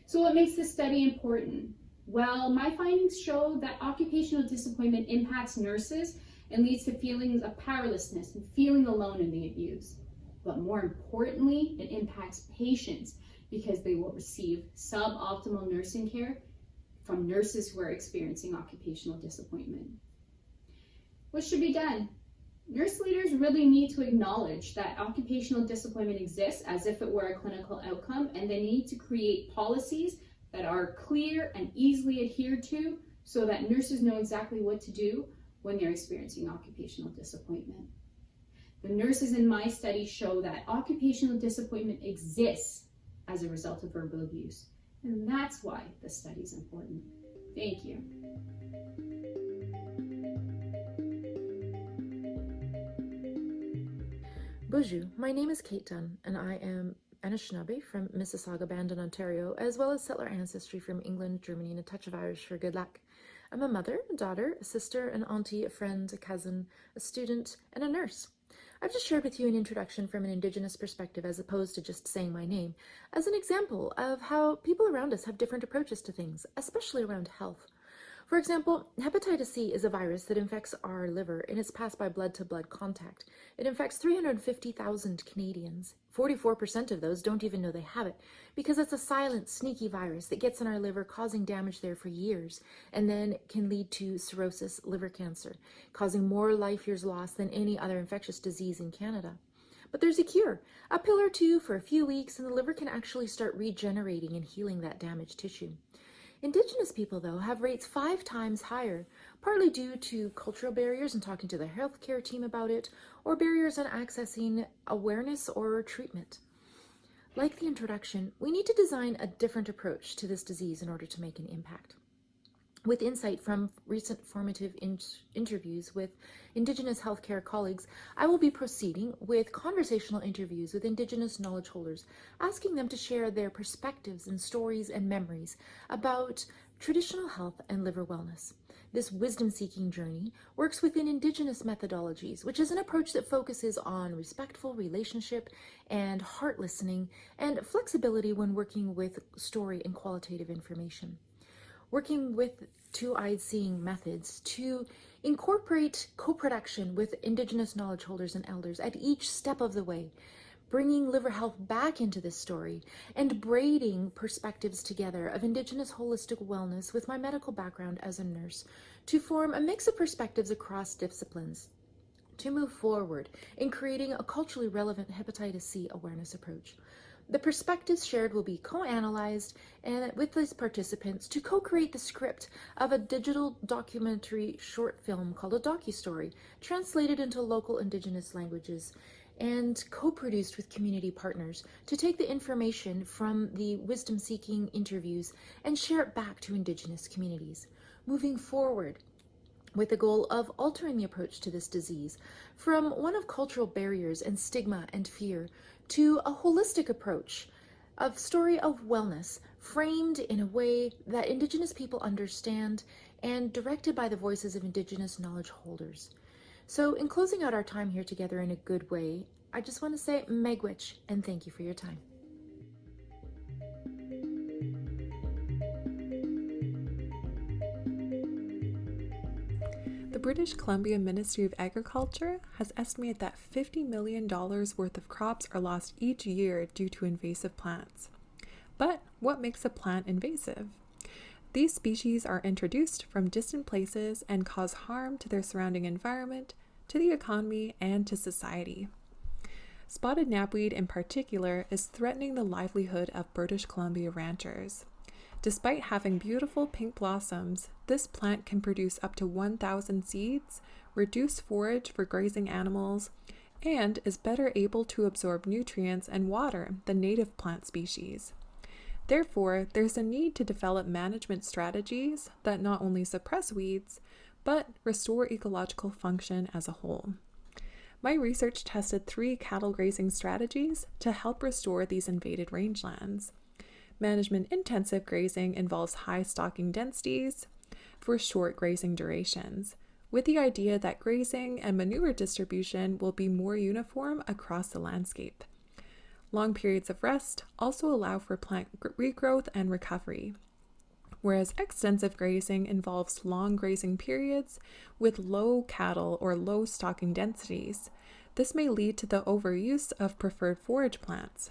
So what makes this study important? Well, my findings show that occupational disappointment impacts nurses and leads to feelings of powerlessness and feeling alone in the abuse. But more importantly, it impacts patients because they will receive suboptimal nursing care from nurses who are experiencing occupational disappointment. What should be done? Nurse leaders really need to acknowledge that occupational disappointment exists as if it were a clinical outcome, and they need to create policies that are clear and easily adhered to so that nurses know exactly what to do when they're experiencing occupational disappointment. The nurses in my study show that occupational disappointment exists as a result of verbal abuse, and that's why the study is important. Thank you. Bonjour, my name is Kate Dunn, and I am Anishinaabe from Mississauga, Bandon, Ontario, as well as settler ancestry from England, Germany, and a touch of Irish for good luck. I'm a mother, a daughter, a sister, an auntie, a friend, a cousin, a student, and a nurse. I've just shared with you an introduction from an Indigenous perspective as opposed to just saying my name, as an example of how people around us have different approaches to things, especially around health. For example, hepatitis C is a virus that infects our liver and is passed by blood-to-blood contact. It infects 350,000 Canadians. 44% of those don't even know they have it because it's a silent, sneaky virus that gets in our liver, causing damage there for years, and then can lead to cirrhosis, liver cancer, causing more life years lost than any other infectious disease in Canada. But there's a cure, a pill or two for a few weeks, and the liver can actually start regenerating and healing that damaged tissue. Indigenous people, though, have rates 5 times higher, partly due to cultural barriers and talking to the healthcare team about it, or barriers on accessing awareness or treatment. Like the introduction, we need to design a different approach to this disease in order to make an impact. With insight from recent formative interviews with Indigenous healthcare colleagues, I will be proceeding with conversational interviews with Indigenous knowledge holders, asking them to share their perspectives and stories and memories about traditional health and liver wellness. This wisdom-seeking journey works within Indigenous methodologies, which is an approach that focuses on respectful relationship and heart listening and flexibility when working with story and qualitative information. Working with two-eyed seeing methods to incorporate co-production with Indigenous knowledge holders and elders at each step of the way, bringing liver health back into this story, and braiding perspectives together of Indigenous holistic wellness with my medical background as a nurse to form a mix of perspectives across disciplines to move forward in creating a culturally relevant hepatitis C awareness approach. The perspectives shared will be co-analyzed and with these participants to co-create the script of a digital documentary short film called a docustory, translated into local Indigenous languages and co-produced with community partners to take the information from the wisdom-seeking interviews and share it back to Indigenous communities. Moving forward, with the goal of altering the approach to this disease from one of cultural barriers and stigma and fear to a holistic approach of story of wellness framed in a way that Indigenous people understand and directed by the voices of Indigenous knowledge holders. So in closing out our time here together in a good way, I just want to say Megwich and thank you for your time. The British Columbia Ministry of Agriculture has estimated that $50 million worth of crops are lost each year due to invasive plants. But what makes a plant invasive? These species are introduced from distant places and cause harm to their surrounding environment, to the economy, and to society. Spotted knapweed in particular is threatening the livelihood of British Columbia ranchers. Despite having beautiful pink blossoms, this plant can produce up to 1,000 seeds, reduce forage for grazing animals, and is better able to absorb nutrients and water than native plant species. Therefore, there's a need to develop management strategies that not only suppress weeds, but restore ecological function as a whole. My research tested 3 cattle grazing strategies to help restore these invaded rangelands. Management-intensive grazing involves high stocking densities for short grazing durations, with the idea that grazing and manure distribution will be more uniform across the landscape. Long periods of rest also allow for plant regrowth and recovery, whereas extensive grazing involves long grazing periods with low cattle or low stocking densities. This may lead to the overuse of preferred forage plants.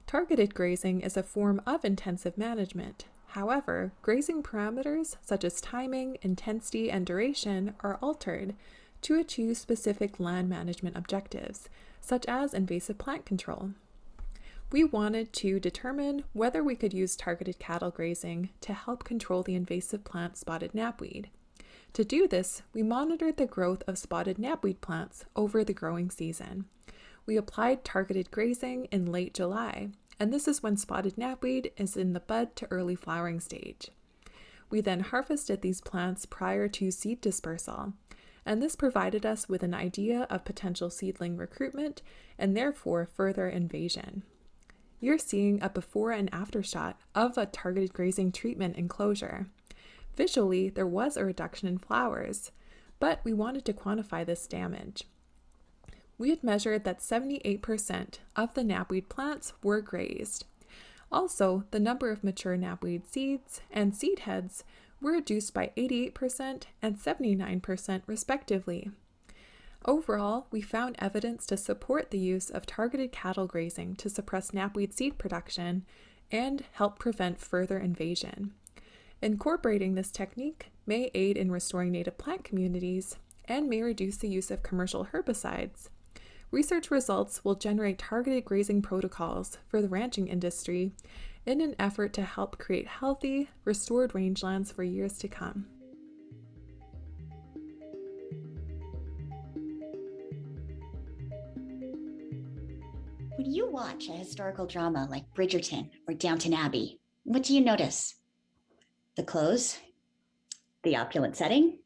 Targeted grazing is a form of intensive management. However, grazing parameters such as timing, intensity, and duration are altered to achieve specific land management objectives, such as invasive plant control. We wanted to determine whether we could use targeted cattle grazing to help control the invasive plant spotted knapweed. To do this, we monitored the growth of spotted knapweed plants over the growing season. We applied targeted grazing in late July, and this is when spotted knapweed is in the bud to early flowering stage. We then harvested these plants prior to seed dispersal, and this provided us with an idea of potential seedling recruitment and therefore further invasion. You're seeing a before and after shot of a targeted grazing treatment enclosure. Visually, there was a reduction in flowers, but we wanted to quantify this damage. We had measured that 78% of the knapweed plants were grazed. Also, the number of mature knapweed seeds and seed heads were reduced by 88% and 79% respectively. Overall, we found evidence to support the use of targeted cattle grazing to suppress knapweed seed production and help prevent further invasion. Incorporating this technique may aid in restoring native plant communities and may reduce the use of commercial herbicides. Research results will generate targeted grazing protocols for the ranching industry in an effort to help create healthy, restored rangelands for years to come. When you watch a historical drama like Bridgerton or Downton Abbey, what do you notice? The clothes, the opulent setting,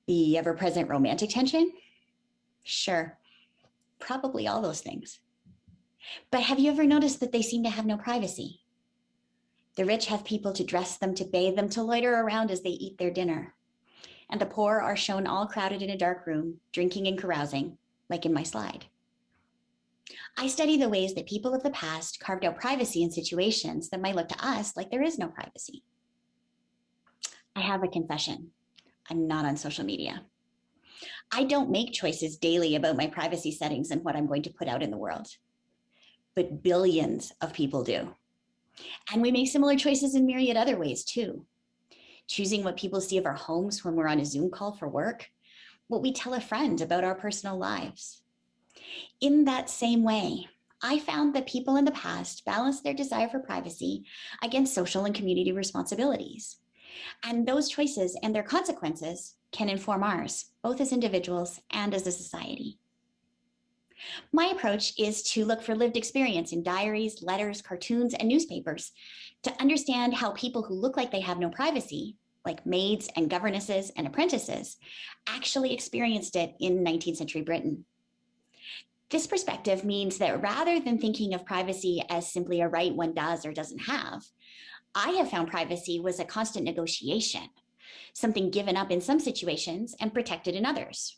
the ever-present romantic tension? Sure, probably all those things. But have you ever noticed that they seem to have no privacy? The rich have people to dress them, to bathe them, to loiter around as they eat their dinner. And the poor are shown all crowded in a dark room, drinking and carousing, like in my slide. I study the ways that people of the past carved out privacy in situations that might look to us like there is no privacy. I have a confession. I'm not on social media. I don't make choices daily about my privacy settings and what I'm going to put out in the world. But billions of people do. And we make similar choices in myriad other ways too. Choosing what people see of our homes when we're on a Zoom call for work, what we tell a friend about our personal lives. In that same way, I found that people in the past balanced their desire for privacy against social and community responsibilities. And those choices and their consequences can inform ours, both as individuals and as a society. My approach is to look for lived experience in diaries, letters, cartoons, and newspapers to understand how people who look like they have no privacy, like maids and governesses and apprentices, actually experienced it in 19th century Britain. This perspective means that rather than thinking of privacy as simply a right one does or doesn't have, I have found privacy was a constant negotiation, something given up in some situations and protected in others.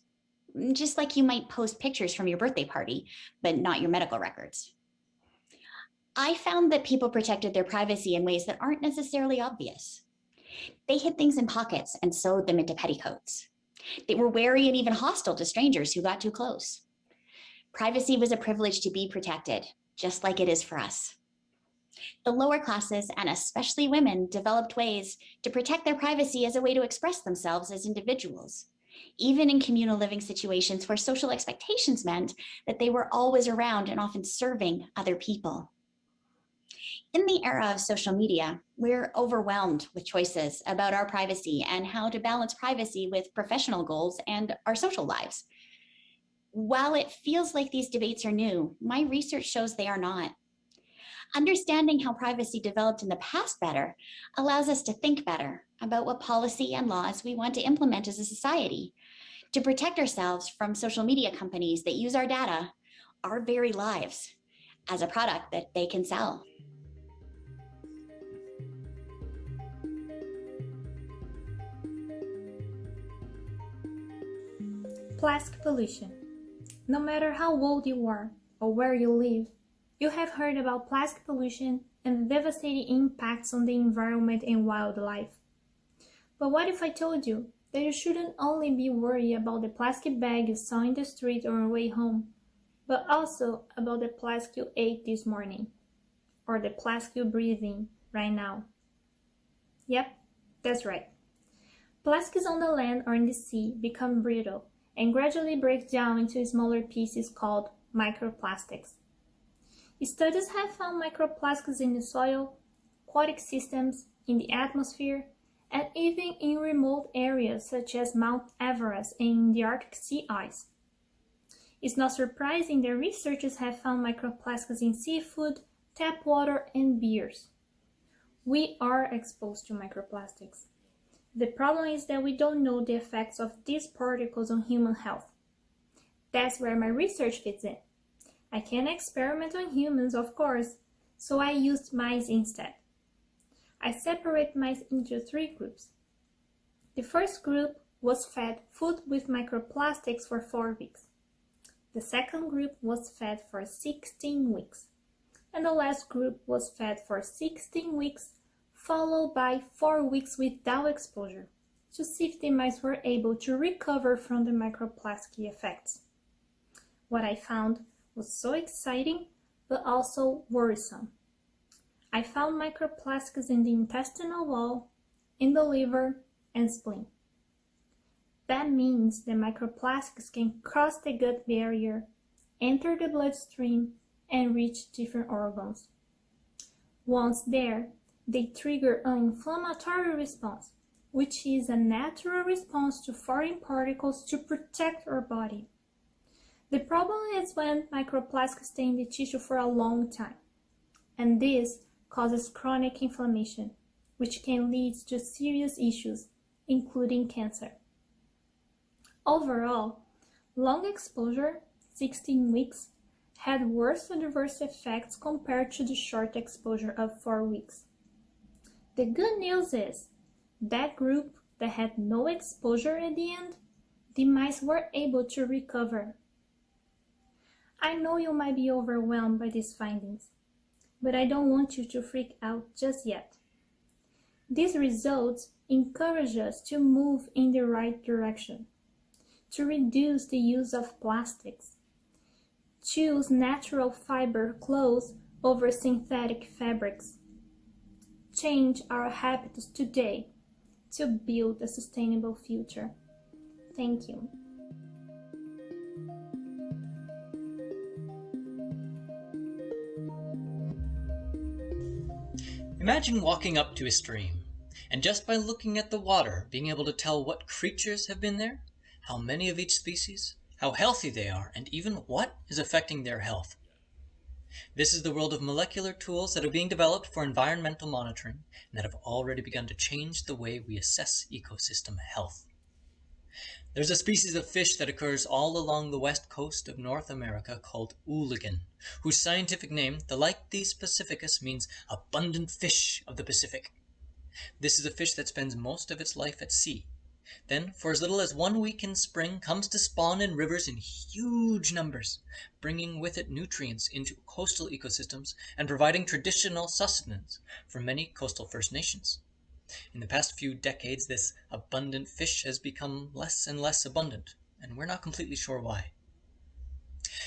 Just like you might post pictures from your birthday party, but not your medical records. I found that people protected their privacy in ways that aren't necessarily obvious. They hid things in pockets and sewed them into petticoats. They were wary and even hostile to strangers who got too close. Privacy was a privilege to be protected, just like it is for us. The lower classes, and especially women, developed ways to protect their privacy as a way to express themselves as individuals, even in communal living situations where social expectations meant that they were always around and often serving other people. In the era of social media, we're overwhelmed with choices about our privacy and how to balance privacy with professional goals and our social lives. While it feels like these debates are new, my research shows they are not. Understanding how privacy developed in the past better allows us to think better about what policy and laws we want to implement as a society to protect ourselves from social media companies that use our data, our very lives, as a product that they can sell. Plastic pollution. No matter how old you are or where you live, you have heard about plastic pollution and the devastating impacts on the environment and wildlife. But what if I told you that you shouldn't only be worried about the plastic bag you saw in the street on your way home, but also about the plastic you ate this morning, or the plastic you breathe in right now? Yep, that's right. Plastics on the land or in the sea become brittle and gradually break down into smaller pieces called microplastics. Studies have found microplastics in the soil, aquatic systems, in the atmosphere, and even in remote areas such as Mount Everest and in the Arctic sea ice. It's not surprising that researchers have found microplastics in seafood, tap water, and beers. We are exposed to microplastics. The problem is that we don't know the effects of these particles on human health. That's where my research fits in. I can't experiment on humans, of course, so I used mice instead. I separate mice into 3 groups. The first group was fed food with microplastics for 4 weeks. The second group was fed for 16 weeks. And the last group was fed for 16 weeks, followed by 4 weeks without exposure, to see if the mice were able to recover from the microplastic effects. What I found was so exciting, but also worrisome. I found microplastics in the intestinal wall, in the liver, and spleen. That means that microplastics can cross the gut barrier, enter the bloodstream, and reach different organs. Once there, they trigger an inflammatory response, which is a natural response to foreign particles to protect our body. The problem is when microplastics stay in the tissue for a long time, and this causes chronic inflammation, which can lead to serious issues, including cancer. Overall, long exposure, 16 weeks, had worse adverse effects compared to the short exposure of 4 weeks. The good news is, that group that had no exposure at the end, the mice were able to recover. I know you might be overwhelmed by these findings, but I don't want you to freak out just yet. These results encourage us to move in the right direction, to reduce the use of plastics, choose natural fiber clothes over synthetic fabrics, change our habits today to build a sustainable future. Thank you. Imagine walking up to a stream, and just by looking at the water, being able to tell what creatures have been there, how many of each species, how healthy they are, and even what is affecting their health. This is the world of molecular tools that are being developed for environmental monitoring and that have already begun to change the way we assess ecosystem health. There's a species of fish that occurs all along the west coast of North America called ooligan, whose scientific name, Thelytes pacificus, means abundant fish of the Pacific. This is a fish that spends most of its life at sea. Then, for as little as 1 week in spring, comes to spawn in rivers in huge numbers, bringing with it nutrients into coastal ecosystems and providing traditional sustenance for many coastal First Nations. In the past few decades, this abundant fish has become less and less abundant, and we're not completely sure why.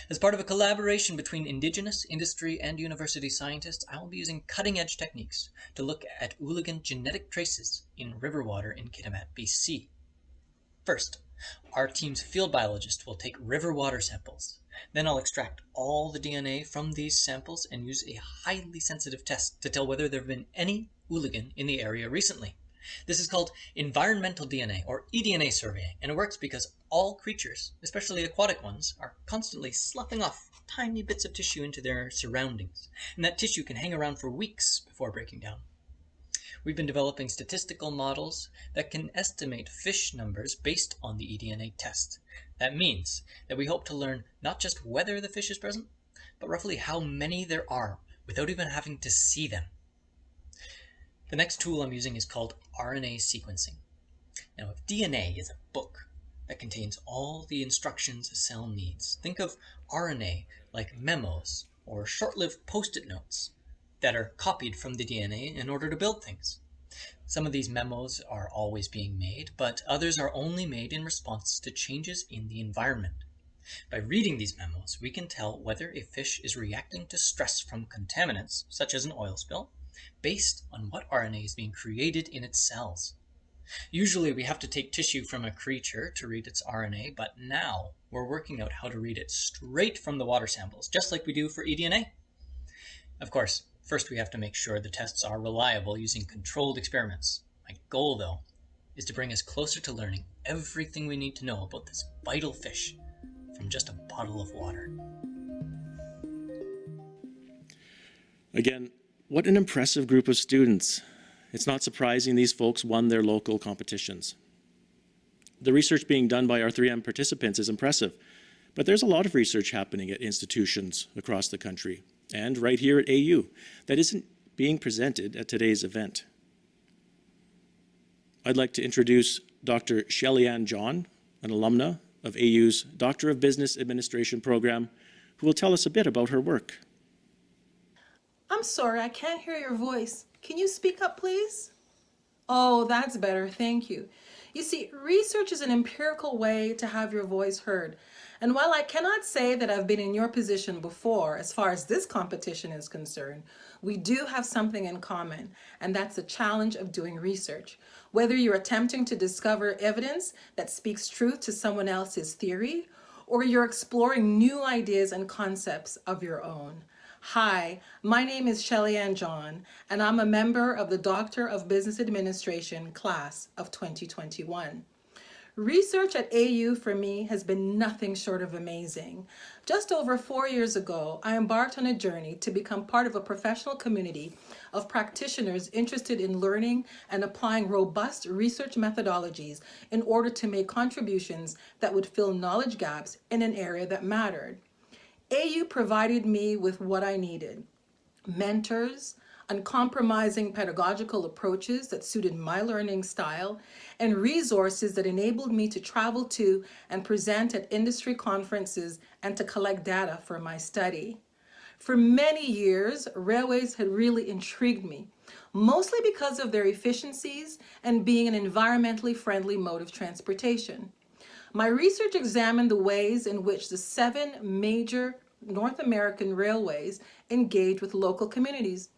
As part of a collaboration between Indigenous, industry, and university scientists, I will be using cutting-edge techniques to look at ooligan genetic traces in river water in Kitimat, BC. First, our team's field biologist will take river water samples. Then I'll extract all the DNA from these samples and use a highly sensitive test to tell whether there have been any ooligan in the area recently. This is called environmental DNA, or eDNA surveying, and it works because all creatures, especially aquatic ones, are constantly sloughing off tiny bits of tissue into their surroundings, and that tissue can hang around for weeks before breaking down. We've been developing statistical models that can estimate fish numbers based on the eDNA test. That means that we hope to learn not just whether the fish is present, but roughly how many there are without even having to see them. The next tool I'm using is called RNA sequencing. Now, if DNA is a book, that contains all the instructions a cell needs. Think of RNA like memos or short-lived post-it notes that are copied from the DNA in order to build things. Some of these memos are always being made, but others are only made in response to changes in the environment. By reading these memos, we can tell whether a fish is reacting to stress from contaminants, such as an oil spill, based on what RNA is being created in its cells. Usually we have to take tissue from a creature to read its RNA, but now we're working out how to read it straight from the water samples, just like we do for eDNA. Of course, first we have to make sure the tests are reliable using controlled experiments. My goal, though, is to bring us closer to learning everything we need to know about this vital fish from just a bottle of water. Again, what an impressive group of students. It's not surprising these folks won their local competitions. The research being done by our 3M participants is impressive, but there's a lot of research happening at institutions across the country and right here at AU that isn't being presented at today's event. I'd like to introduce Dr. Shelley-Ann John, an alumna of AU's Doctor of Business Administration program, who will tell us a bit about her work. I'm sorry, I can't hear your voice. Can you speak up, please? Oh, that's better, thank you. You see, research is an empirical way to have your voice heard. And while I cannot say that I've been in your position before, as far as this competition is concerned, we do have something in common, and that's the challenge of doing research. Whether you're attempting to discover evidence that speaks truth to someone else's theory, or you're exploring new ideas and concepts of your own. Hi, my name is Shelley-Ann John, and I'm a member of the Doctor of Business Administration class of 2021. Research at AU for me has been nothing short of amazing. Just over 4 years ago, I embarked on a journey to become part of a professional community of practitioners interested in learning and applying robust research methodologies in order to make contributions that would fill knowledge gaps in an area that mattered. AU provided me with what I needed: mentors, uncompromising pedagogical approaches that suited my learning style, and resources that enabled me to travel to and present at industry conferences and to collect data for my study. For many years, railways had really intrigued me, mostly because of their efficiencies and being an environmentally friendly mode of transportation. My research examined the ways in which the 7 major North American railways engage with local communities,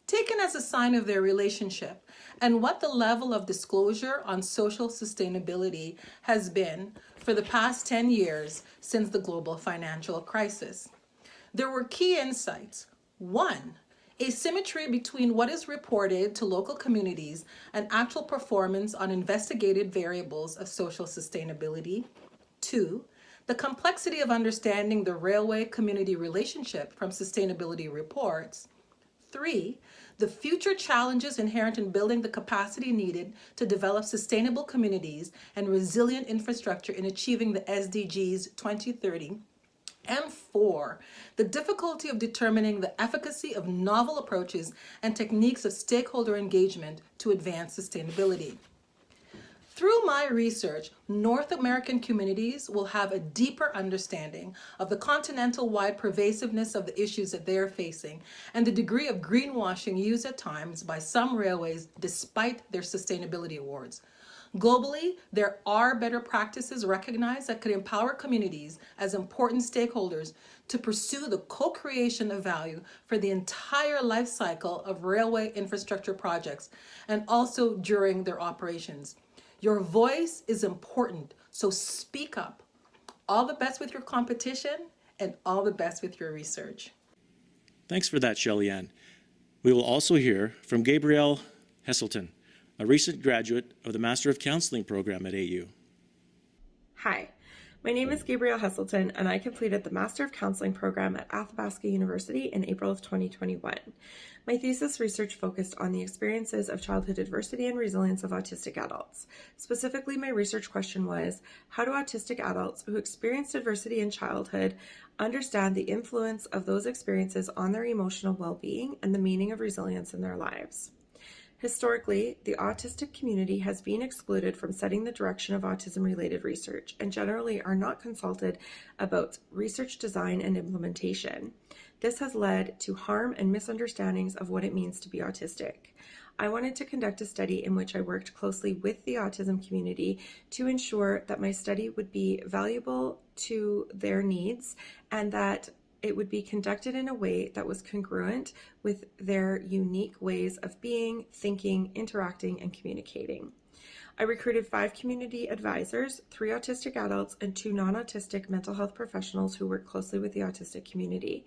taken as a sign of their relationship, and what the level of disclosure on social sustainability has been for the past 10 years since the global financial crisis. There were key insights. 1, asymmetry between what is reported to local communities and actual performance on investigated variables of social sustainability. 2, the complexity of understanding the railway community relationship from sustainability reports. 3, the future challenges inherent in building the capacity needed to develop sustainable communities and resilient infrastructure in achieving the SDGs 2030. And 4, the difficulty of determining the efficacy of novel approaches and techniques of stakeholder engagement to advance sustainability. Through my research, North American communities will have a deeper understanding of the continental-wide pervasiveness of the issues that they are facing and the degree of greenwashing used at times by some railways despite their sustainability awards. Globally, there are better practices recognized that could empower communities as important stakeholders to pursue the co-creation of value for the entire life cycle of railway infrastructure projects and also during their operations. Your voice is important, so speak up. All the best with your competition and all the best with your research. Thanks for that, Shelley-Ann. We will also hear from Gabrielle Hesselton, a recent graduate of the Master of Counseling program at AU. Hi, my name is Gabrielle Hesselton, and I completed the Master of Counseling program at Athabasca University in April of 2021. My thesis research focused on the experiences of childhood adversity and resilience of autistic adults. Specifically, my research question was, how do autistic adults who experienced adversity in childhood understand the influence of those experiences on their emotional well-being and the meaning of resilience in their lives? Historically, the autistic community has been excluded from setting the direction of autism-related research and generally are not consulted about research design and implementation. This has led to harm and misunderstandings of what it means to be autistic. I wanted to conduct a study in which I worked closely with the autism community to ensure that my study would be valuable to their needs and that it would be conducted in a way that was congruent with their unique ways of being, thinking, interacting, and communicating. I recruited 5 community advisors, 3 autistic adults, and 2 non-autistic mental health professionals who work closely with the autistic community.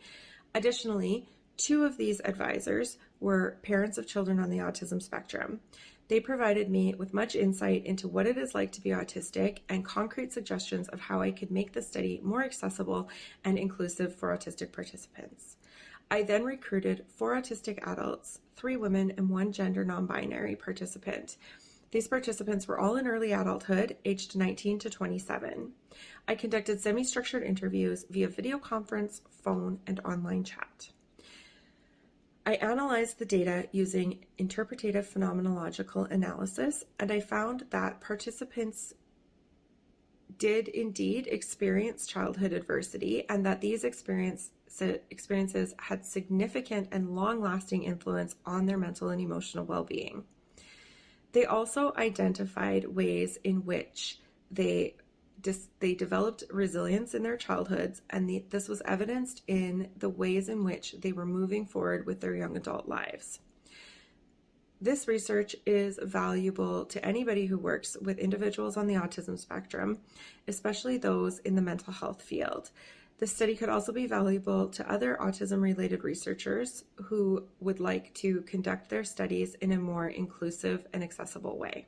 Additionally, 2 of these advisors were parents of children on the autism spectrum. They provided me with much insight into what it is like to be autistic and concrete suggestions of how I could make the study more accessible and inclusive for autistic participants. I then recruited 4 autistic adults, 3 women, and 1 gender non-binary participant. These participants were all in early adulthood, aged 19 to 27. I conducted semi-structured interviews via video conference, phone, and online chat. I analyzed the data using interpretative phenomenological analysis, and I found that participants did indeed experience childhood adversity and that these experiences had significant and long-lasting influence on their mental and emotional well-being. They also identified ways in which they developed resilience in their childhoods, and this was evidenced in the ways in which they were moving forward with their young adult lives. This research is valuable to anybody who works with individuals on the autism spectrum, especially those in the mental health field. This study could also be valuable to other autism-related researchers who would like to conduct their studies in a more inclusive and accessible way.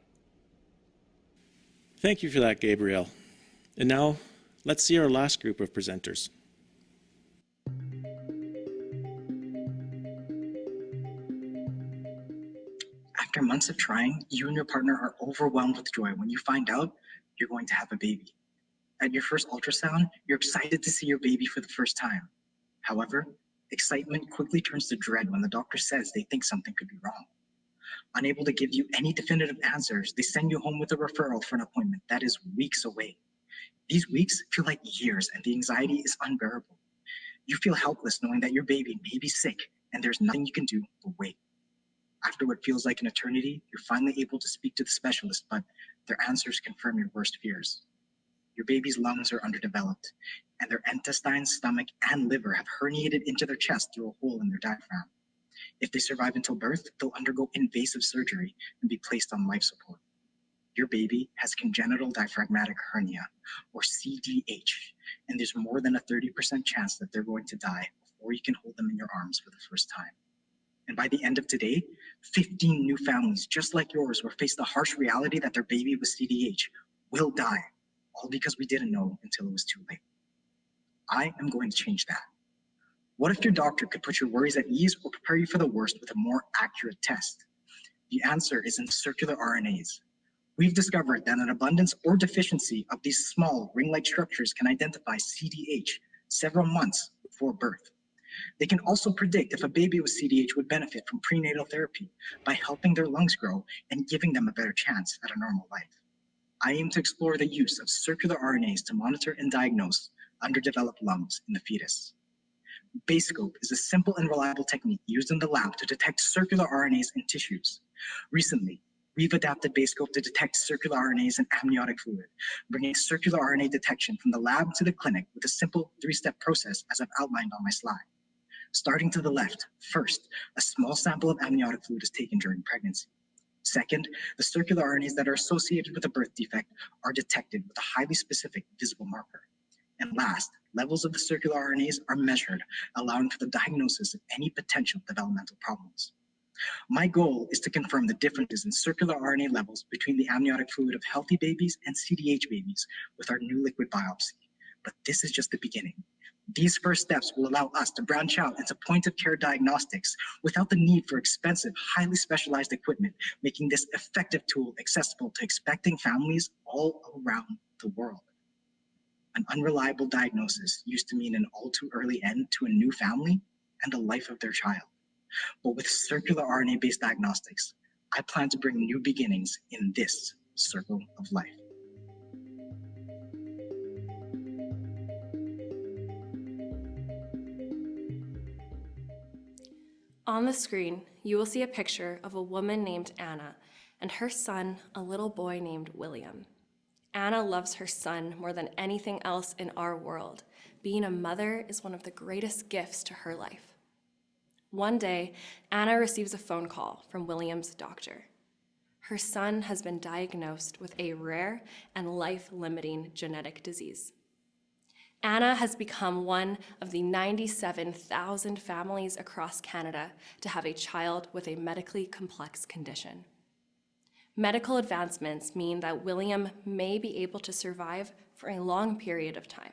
Thank you for that, Gabrielle. And now, let's see our last group of presenters. After months of trying, you and your partner are overwhelmed with joy when you find out you're going to have a baby. At your first ultrasound, you're excited to see your baby for the first time. However, excitement quickly turns to dread when the doctor says they think something could be wrong. Unable to give you any definitive answers, they send you home with a referral for an appointment that is weeks away. These weeks feel like years, and the anxiety is unbearable. You feel helpless knowing that your baby may be sick and there's nothing you can do but wait. After what feels like an eternity, you're finally able to speak to the specialist, but their answers confirm your worst fears. Your baby's lungs are underdeveloped, and their intestines, stomach, and liver have herniated into their chest through a hole in their diaphragm. If they survive until birth, they'll undergo invasive surgery and be placed on life support. Your baby has congenital diaphragmatic hernia, or CDH, and there's more than a 30% chance that they're going to die before you can hold them in your arms for the first time. And by the end of today, 15 new families just like yours will face the harsh reality that their baby with CDH will die, all because we didn't know until it was too late. I am going to change that. What if your doctor could put your worries at ease or prepare you for the worst with a more accurate test? The answer is in circular RNAs. We've discovered that an abundance or deficiency of these small ring-like structures can identify CDH several months before birth. They can also predict if a baby with CDH would benefit from prenatal therapy by helping their lungs grow and giving them a better chance at a normal life. I aim to explore the use of circular RNAs to monitor and diagnose underdeveloped lungs in the fetus. Basescope is a simple and reliable technique used in the lab to detect circular RNAs in tissues. Recently, we've adapted Basescope to detect circular RNAs in amniotic fluid, bringing circular RNA detection from the lab to the clinic with a simple 3-step process as I've outlined on my slide. Starting to the left, first, a small sample of amniotic fluid is taken during pregnancy. Second, the circular RNAs that are associated with a birth defect are detected with a highly specific visible marker. And last, levels of the circular RNAs are measured, allowing for the diagnosis of any potential developmental problems. My goal is to confirm the differences in circular RNA levels between the amniotic fluid of healthy babies and CDH babies with our new liquid biopsy. But this is just the beginning. These first steps will allow us to branch out into point-of-care diagnostics without the need for expensive, highly specialized equipment, making this effective tool accessible to expecting families all around the world. An unreliable diagnosis used to mean an all-too-early end to a new family and the life of their child. But with circular RNA-based diagnostics, I plan to bring new beginnings in this circle of life. On the screen, you will see a picture of a woman named Anna and her son, a little boy named William. Anna loves her son more than anything else in our world. Being a mother is one of the greatest gifts to her life. One day, Anna receives a phone call from William's doctor. Her son has been diagnosed with a rare and life-limiting genetic disease. Anna has become one of the 97,000 families across Canada to have a child with a medically complex condition. Medical advancements mean that William may be able to survive for a long period of time.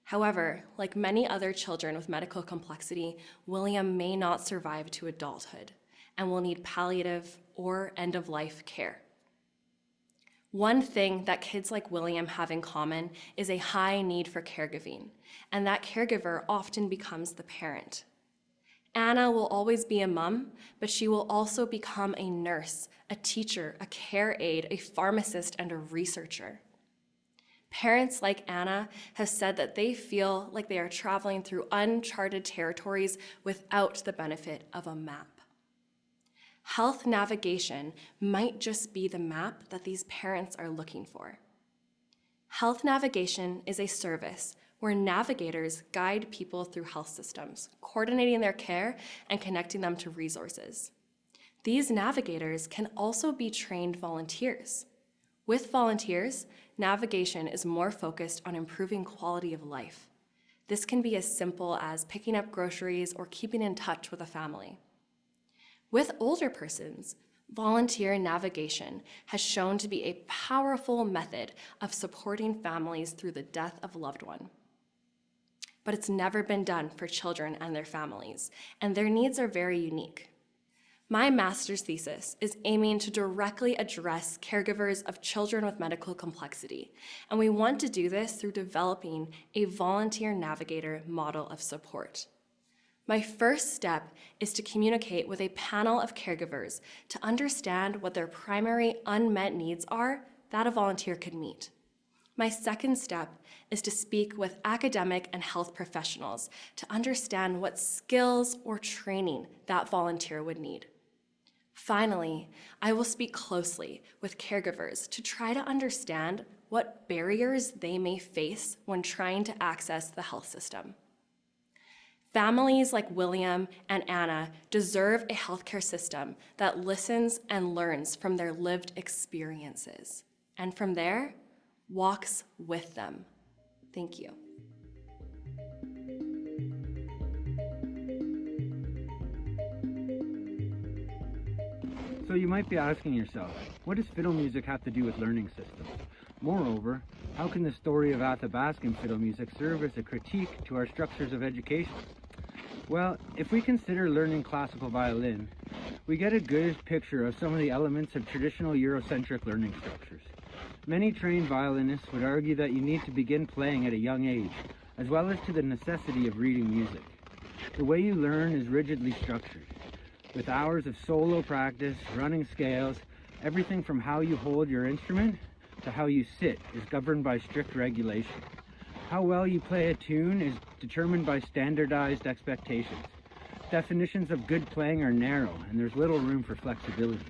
However, like many other children with medical complexity, William may not survive to adulthood and will need palliative or end-of-life care. One thing that kids like William have in common is a high need for caregiving, and that caregiver often becomes the parent. Anna will always be a mom, but she will also become a nurse, a teacher, a care aide, a pharmacist, and a researcher. Parents like Anna have said that they feel like they are traveling through uncharted territories without the benefit of a map. Health navigation might just be the map that these parents are looking for. Health navigation is a service where navigators guide people through health systems, coordinating their care and connecting them to resources. These navigators can also be trained volunteers. With volunteers, navigation is more focused on improving quality of life. This can be as simple as picking up groceries or keeping in touch with a family. With older persons, volunteer navigation has shown to be a powerful method of supporting families through the death of a loved one. But it's never been done for children and their families, and their needs are very unique. My master's thesis is aiming to directly address caregivers of children with medical complexity, and we want to do this through developing a volunteer navigator model of support. My first step is to communicate with a panel of caregivers to understand what their primary unmet needs are that a volunteer could meet. My second step is to speak with academic and health professionals to understand what skills or training that volunteer would need. Finally, I will speak closely with caregivers to try to understand what barriers they may face when trying to access the health system. Families like William and Anna deserve a healthcare system that listens and learns from their lived experiences, and from there, walks with them. Thank you. So you might be asking yourself, what does fiddle music have to do with learning systems? Moreover, how can the story of Athabascan fiddle music serve as a critique to our structures of education? Well, if we consider learning classical violin, we get a good picture of some of the elements of traditional Eurocentric learning structures. Many trained violinists would argue that you need to begin playing at a young age, as well as to the necessity of reading music. The way you learn is rigidly structured, with hours of solo practice, running scales. Everything from how you hold your instrument to how you sit is governed by strict regulation. How well you play a tune is determined by standardized expectations. Definitions of good playing are narrow, and there's little room for flexibility.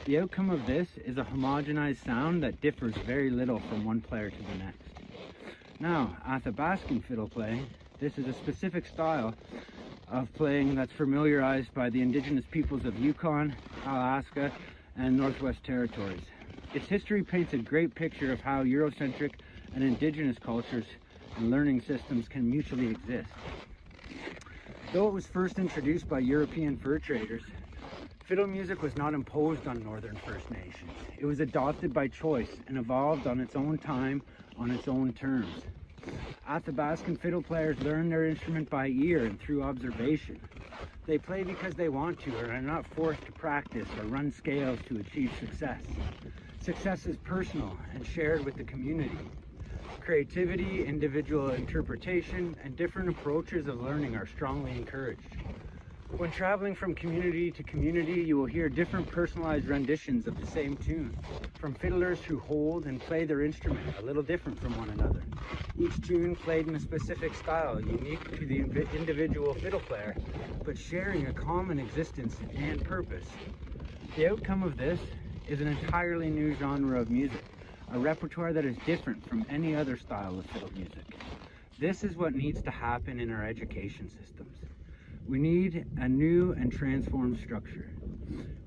The outcome of this is a homogenized sound that differs very little from one player to the next. Now, Athabascan fiddle playing, this is a specific style of playing that's familiarized by the indigenous peoples of Yukon, Alaska, and Northwest Territories. Its history paints a great picture of how Eurocentric and indigenous cultures and learning systems can mutually exist. Though it was first introduced by European fur traders, fiddle music was not imposed on Northern First Nations. It was adopted by choice and evolved on its own time, on its own terms. Athabascan fiddle players learn their instrument by ear and through observation. They play because they want to and are not forced to practice or run scales to achieve success. Success is personal and shared with the community. Creativity, individual interpretation, and different approaches of learning are strongly encouraged. When traveling from community to community, you will hear different personalized renditions of the same tune, from fiddlers who hold and play their instrument a little different from one another. Each tune played in a specific style, unique to the individual fiddle player, but sharing a common existence and purpose. The outcome of this is an entirely new genre of music, a repertoire that is different from any other style of fiddle music. This is what needs to happen in our education systems. We need a new and transformed structure.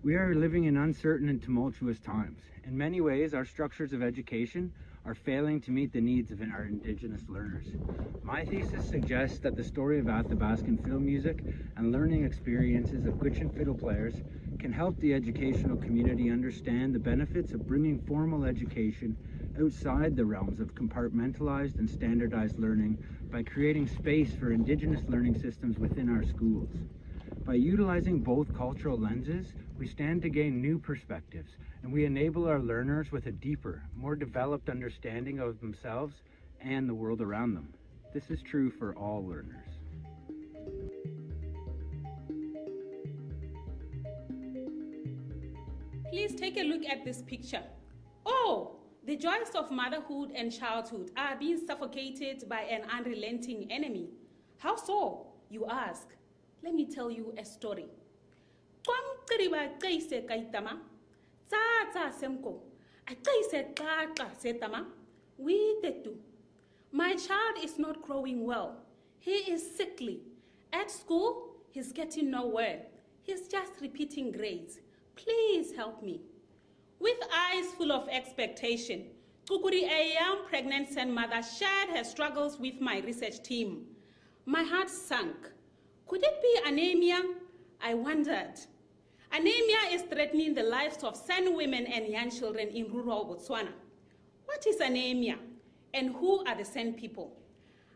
We are living in uncertain and tumultuous times. In many ways, our structures of education are failing to meet the needs of our Indigenous learners. My thesis suggests that the story of Athabascan fiddle music and learning experiences of Gwich'in fiddle players can help the educational community understand the benefits of bringing formal education outside the realms of compartmentalized and standardized learning by creating space for Indigenous learning systems within our schools. By utilizing both cultural lenses, we stand to gain new perspectives, and we enable our learners with a deeper, more developed understanding of themselves and the world around them. This is true for all learners. Please take a look at this picture. Oh, the joys of motherhood and childhood are being suffocated by an unrelenting enemy. How so, you ask? Let me tell you a story. My child is not growing well. He is sickly. At school, he's getting nowhere. He's just repeating grades. Please help me. With eyes full of expectation, Kukuri, a young pregnant Sen mother, shared her struggles with my research team. My heart sank. Could it be anemia? I wondered. Anemia is threatening the lives of San women and young children in rural Botswana. What is anemia? And who are the San people?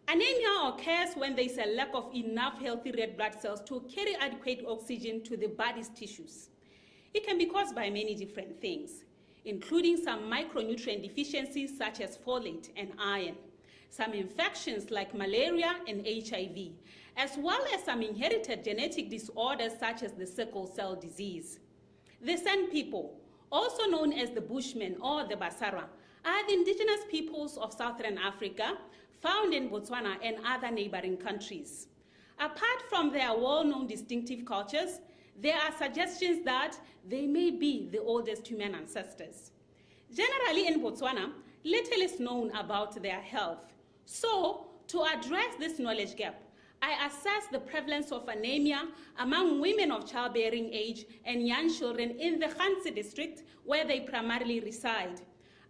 Anemia occurs when there is a lack of enough healthy red blood cells to carry adequate oxygen to the body's tissues. It can be caused by many different things, including some micronutrient deficiencies such as folate and iron, some infections like malaria and HIV, as well as some inherited genetic disorders such as the sickle cell disease. The San people, also known as the Bushmen or the Basara, are the indigenous peoples of Southern Africa found in Botswana and other neighboring countries. Apart from their well-known distinctive cultures, there are suggestions that they may be the oldest human ancestors. Generally in Botswana, little is known about their health. So, to address this knowledge gap, I assessed the prevalence of anemia among women of childbearing age and young children in the Khansi district where they primarily reside.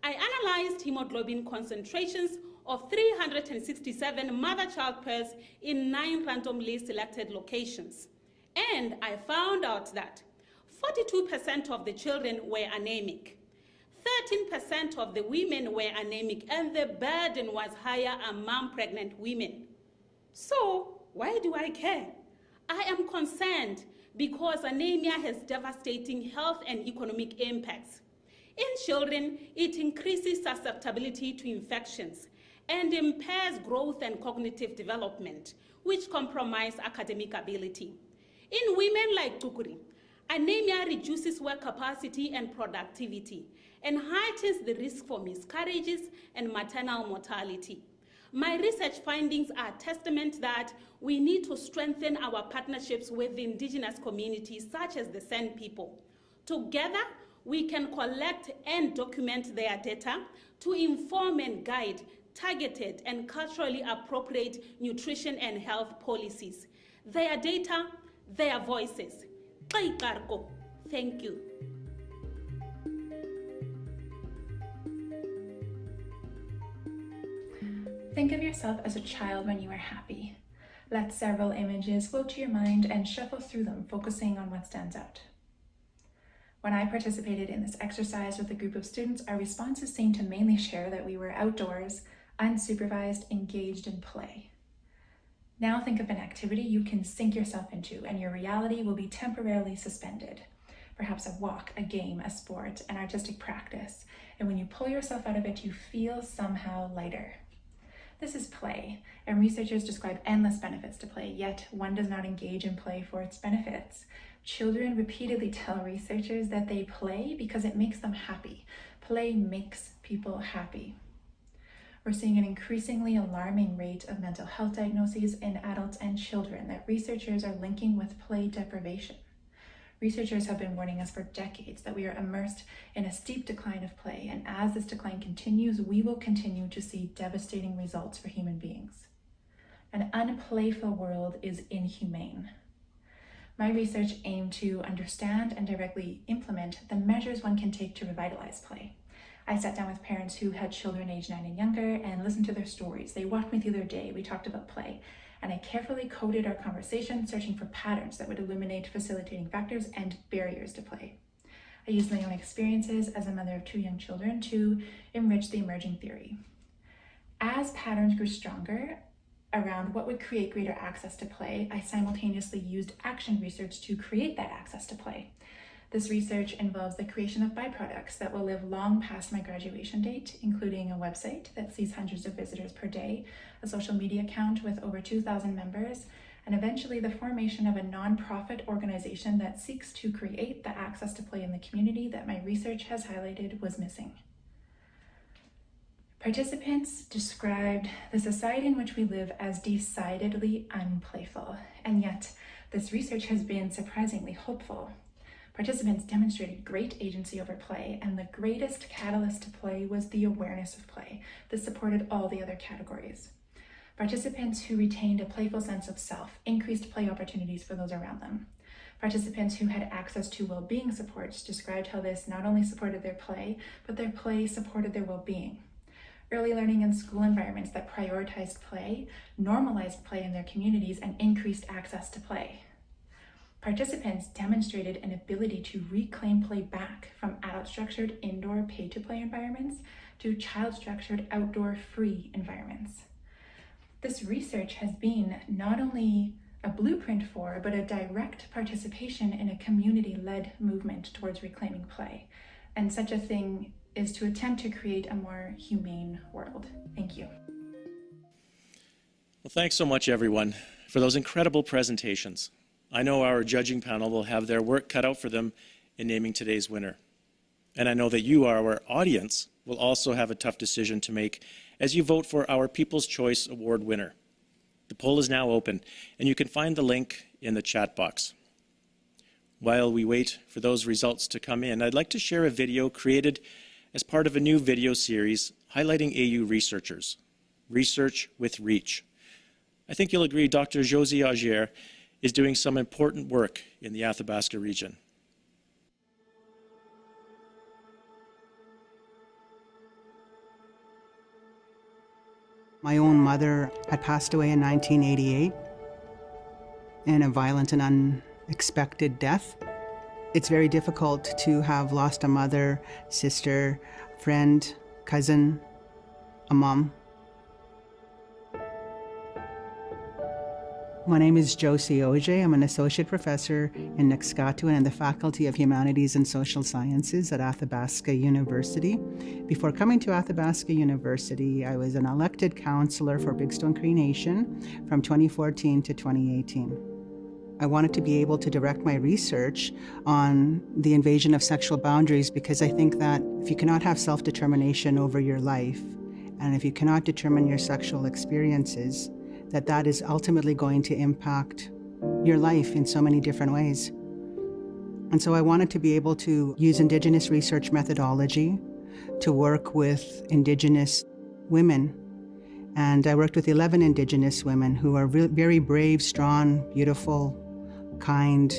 I analyzed hemoglobin concentrations of 367 mother-child pairs in 9 randomly selected locations. And I found out that 42% of the children were anemic, 13% of the women were anemic, and the burden was higher among pregnant women. So, why do I care? I am concerned because anemia has devastating health and economic impacts. In children, it increases susceptibility to infections and impairs growth and cognitive development, which compromise academic ability. In women like Tukuri, anemia reduces work capacity and productivity and heightens the risk for miscarriages and maternal mortality. My research findings are testament that we need to strengthen our partnerships with the indigenous communities such as the San people. Together, we can collect and document their data to inform and guide targeted and culturally appropriate nutrition and health policies. Their data, their voices. Thank you. Think of yourself as a child when you are happy. Let several images float to your mind and shuffle through them, focusing on what stands out. When I participated in this exercise with a group of students, our responses seemed to mainly share that we were outdoors, unsupervised, engaged in play. Now think of an activity you can sink yourself into and your reality will be temporarily suspended. Perhaps a walk, a game, a sport, an artistic practice. And when you pull yourself out of it, you feel somehow lighter. This is play, and researchers describe endless benefits to play, yet one does not engage in play for its benefits. Children repeatedly tell researchers that they play because it makes them happy. Play makes people happy. We're seeing an increasingly alarming rate of mental health diagnoses in adults and children that researchers are linking with play deprivation. Researchers have been warning us for decades that we are immersed in a steep decline of play, and as this decline continues, we will continue to see devastating results for human beings. An unplayful world is inhumane. My research aimed to understand and directly implement the measures one can take to revitalize play. I sat down with parents who had children aged 9 and younger and listened to their stories. They walked me through their day. We talked about play. And I carefully coded our conversation, searching for patterns that would illuminate facilitating factors and barriers to play. I used my own experiences as a mother of 2 young children to enrich the emerging theory. As patterns grew stronger around what would create greater access to play, I simultaneously used action research to create that access to play. This research involves the creation of byproducts that will live long past my graduation date, including a website that sees hundreds of visitors per day, a social media account with over 2,000 members, and eventually the formation of a nonprofit organization that seeks to create the access to play in the community that my research has highlighted was missing. Participants described the society in which we live as decidedly unplayful, and yet this research has been surprisingly hopeful. Participants demonstrated great agency over play, and the greatest catalyst to play was the awareness of play that supported all the other categories. Participants who retained a playful sense of self increased play opportunities for those around them. Participants who had access to well-being supports described how this not only supported their play, but their play supported their well-being. Early learning and school environments that prioritized play, normalized play in their communities, and increased access to play. Participants demonstrated an ability to reclaim play back from adult-structured indoor pay-to-play environments to child-structured outdoor free environments. This research has been not only a blueprint for, but a direct participation in a community-led movement towards reclaiming play. And such a thing is to attempt to create a more humane world. Thank you. Well, thanks so much, everyone, for those incredible presentations. I know our judging panel will have their work cut out for them in naming today's winner. And I know that you, our audience, will also have a tough decision to make as you vote for our People's Choice Award winner. The poll is now open, and you can find the link in the chat box. While we wait for those results to come in, I'd like to share a video created as part of a new video series highlighting AU researchers, Research with Reach. I think you'll agree Dr. Josie Augier is doing some important work in the Athabasca region. My own mother had passed away in 1988 in a violent and unexpected death. It's very difficult to have lost a mother, sister, friend, cousin, a mom. My name is Josie Augier. I'm an associate professor in Saskatchewan and the Faculty of Humanities and Social Sciences at Athabasca University. Before coming to Athabasca University, I was an elected councillor for Big Stone Cree Nation from 2014 to 2018. I wanted to be able to direct my research on the invasion of sexual boundaries because I think that if you cannot have self-determination over your life, and if you cannot determine your sexual experiences, that is ultimately going to impact your life in so many different ways. And so I wanted to be able to use Indigenous research methodology to work with Indigenous women. And I worked with 11 Indigenous women who are very brave, strong, beautiful, kind,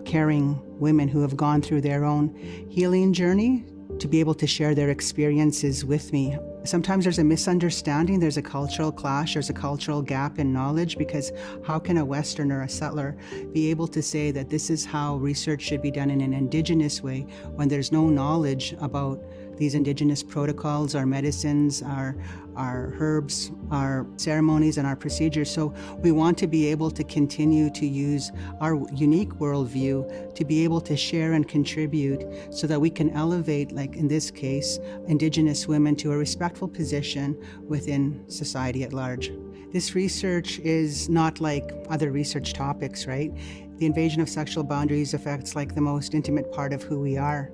caring women who have gone through their own healing journey to be able to share their experiences with me. Sometimes there's a misunderstanding, there's a cultural clash, there's a cultural gap in knowledge, because how can a Westerner, a settler, be able to say that this is how research should be done in an Indigenous way when there's no knowledge about these Indigenous protocols, our medicines, our herbs, our ceremonies, and our procedures. So we want to be able to continue to use our unique worldview to be able to share and contribute so that we can elevate, like in this case, Indigenous women to a respectful position within society at large. This research is not like other research topics, right? The invasion of sexual boundaries affects like the most intimate part of who we are.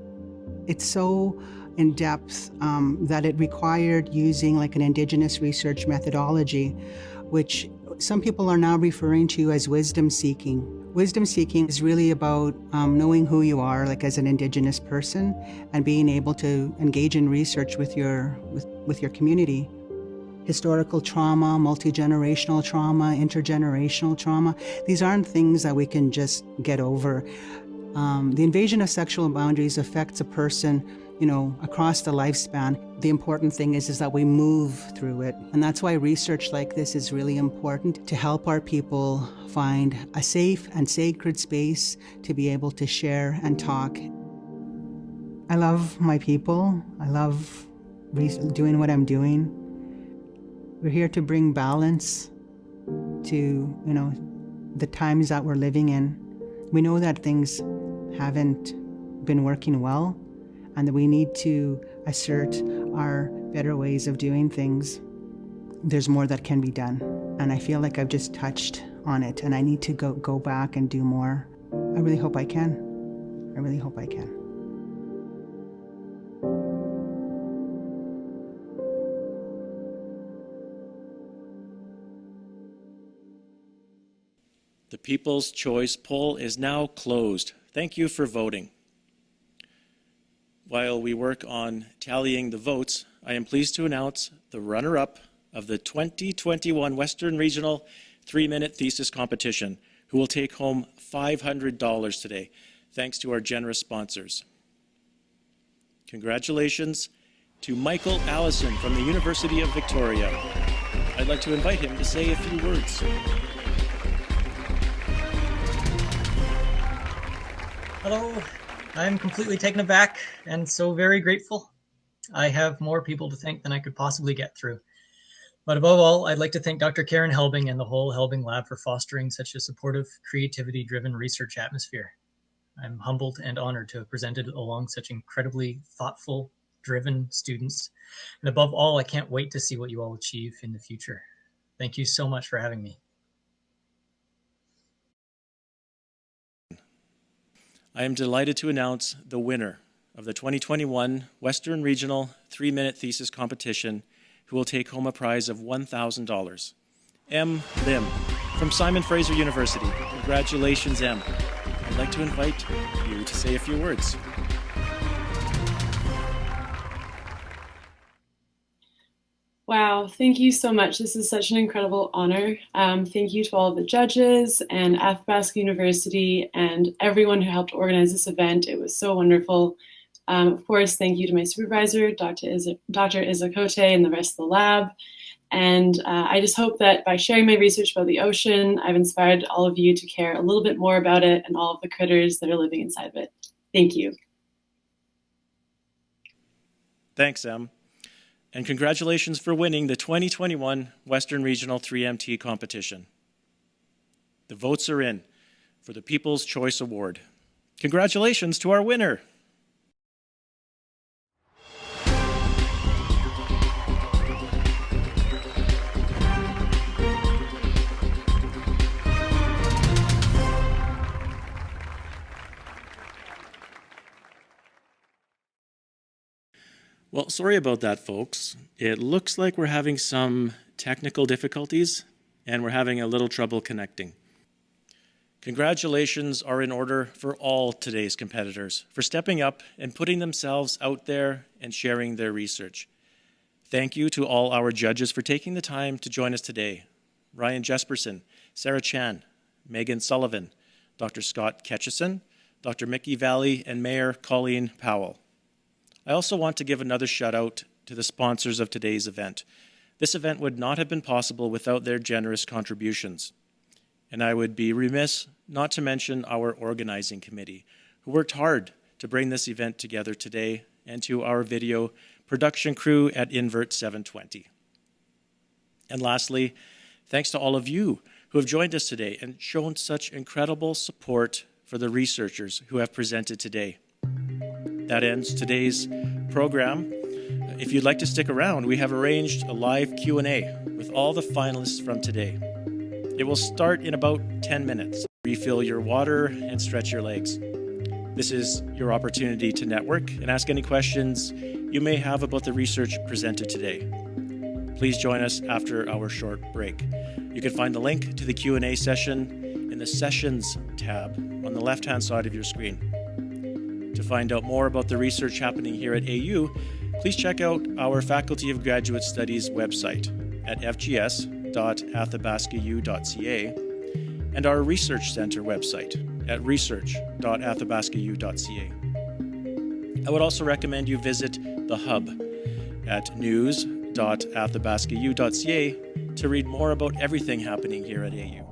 It's so in depth that it required using like an Indigenous research methodology, which some people are now referring to as wisdom seeking. Wisdom seeking is really about knowing who you are, like as an Indigenous person, and being able to engage in research with your community. Historical trauma, multi-generational trauma, intergenerational trauma, these aren't things that we can just get over. The invasion of sexual boundaries affects a person, across the lifespan. The important thing is that we move through it. And that's why research like this is really important, to help our people find a safe and sacred space to be able to share and talk. I love my people. I love doing what I'm doing. We're here to bring balance to, the times that we're living in. We know that things haven't been working well, and that we need to assert our better ways of doing things. There's more that can be done, and I feel like I've just touched on it, and I need to go back and do more. I really hope I can. I really hope I can. The People's Choice poll is now closed. Thank you for voting. While we work on tallying the votes, I am pleased to announce the runner-up of the 2021 Western Regional 3-Minute Thesis Competition, who will take home $500 today, thanks to our generous sponsors. Congratulations to Michael Allison from the University of Victoria. I'd like to invite him to say a few words. Hello, I'm completely taken aback and so very grateful. I have more people to thank than I could possibly get through. But above all, I'd like to thank Dr. Karen Helbing and the whole Helbing Lab for fostering such a supportive, creativity-driven research atmosphere. I'm humbled and honored to have presented along such incredibly thoughtful, driven students. And above all, I can't wait to see what you all achieve in the future. Thank you so much for having me. I am delighted to announce the winner of the 2021 Western Regional 3-Minute Thesis Competition, who will take home a prize of $1,000. M. Lim from Simon Fraser University. Congratulations, M. I'd like to invite you to say a few words. Wow, thank you so much. This is such an incredible honor. Thank you to all of the judges and Athabasca University and everyone who helped organize this event. It was so wonderful. Of course, thank you to my supervisor, Dr. Izakote, and the rest of the lab. And I just hope that by sharing my research about the ocean, I've inspired all of you to care a little bit more about it and all of the critters that are living inside of it. Thank you. Thanks, Em. And congratulations for winning the 2021 Western Regional 3MT competition. The votes are in for the People's Choice Award. Congratulations to our winner. Well, sorry about that, folks. It looks like we're having some technical difficulties and we're having a little trouble connecting. Congratulations are in order for all today's competitors for stepping up and putting themselves out there and sharing their research. Thank you to all our judges for taking the time to join us today. Ryan Jesperson, Sarah Chan, Megan Sullivan, Dr. Scott Ketchison, Dr. Mickey Valley, and Mayor Colleen Powell. I also want to give another shout out to the sponsors of today's event. This event would not have been possible without their generous contributions. And I would be remiss not to mention our organizing committee, who worked hard to bring this event together today and to our video production crew at Invert 720. And lastly, thanks to all of you who have joined us today and shown such incredible support for the researchers who have presented today. That ends today's program. If you'd like to stick around, we have arranged a live Q&A with all the finalists from today. It will start in about 10 minutes. Refill your water and stretch your legs. This is your opportunity to network and ask any questions you may have about the research presented today. Please join us after our short break. You can find the link to the Q&A session in the Sessions tab on the left-hand side of your screen. To find out more about the research happening here at AU, please check out our Faculty of Graduate Studies website at fgs.athabascau.ca and our Research Centre website at research.athabascau.ca. I would also recommend you visit the Hub at news.athabascau.ca to read more about everything happening here at AU.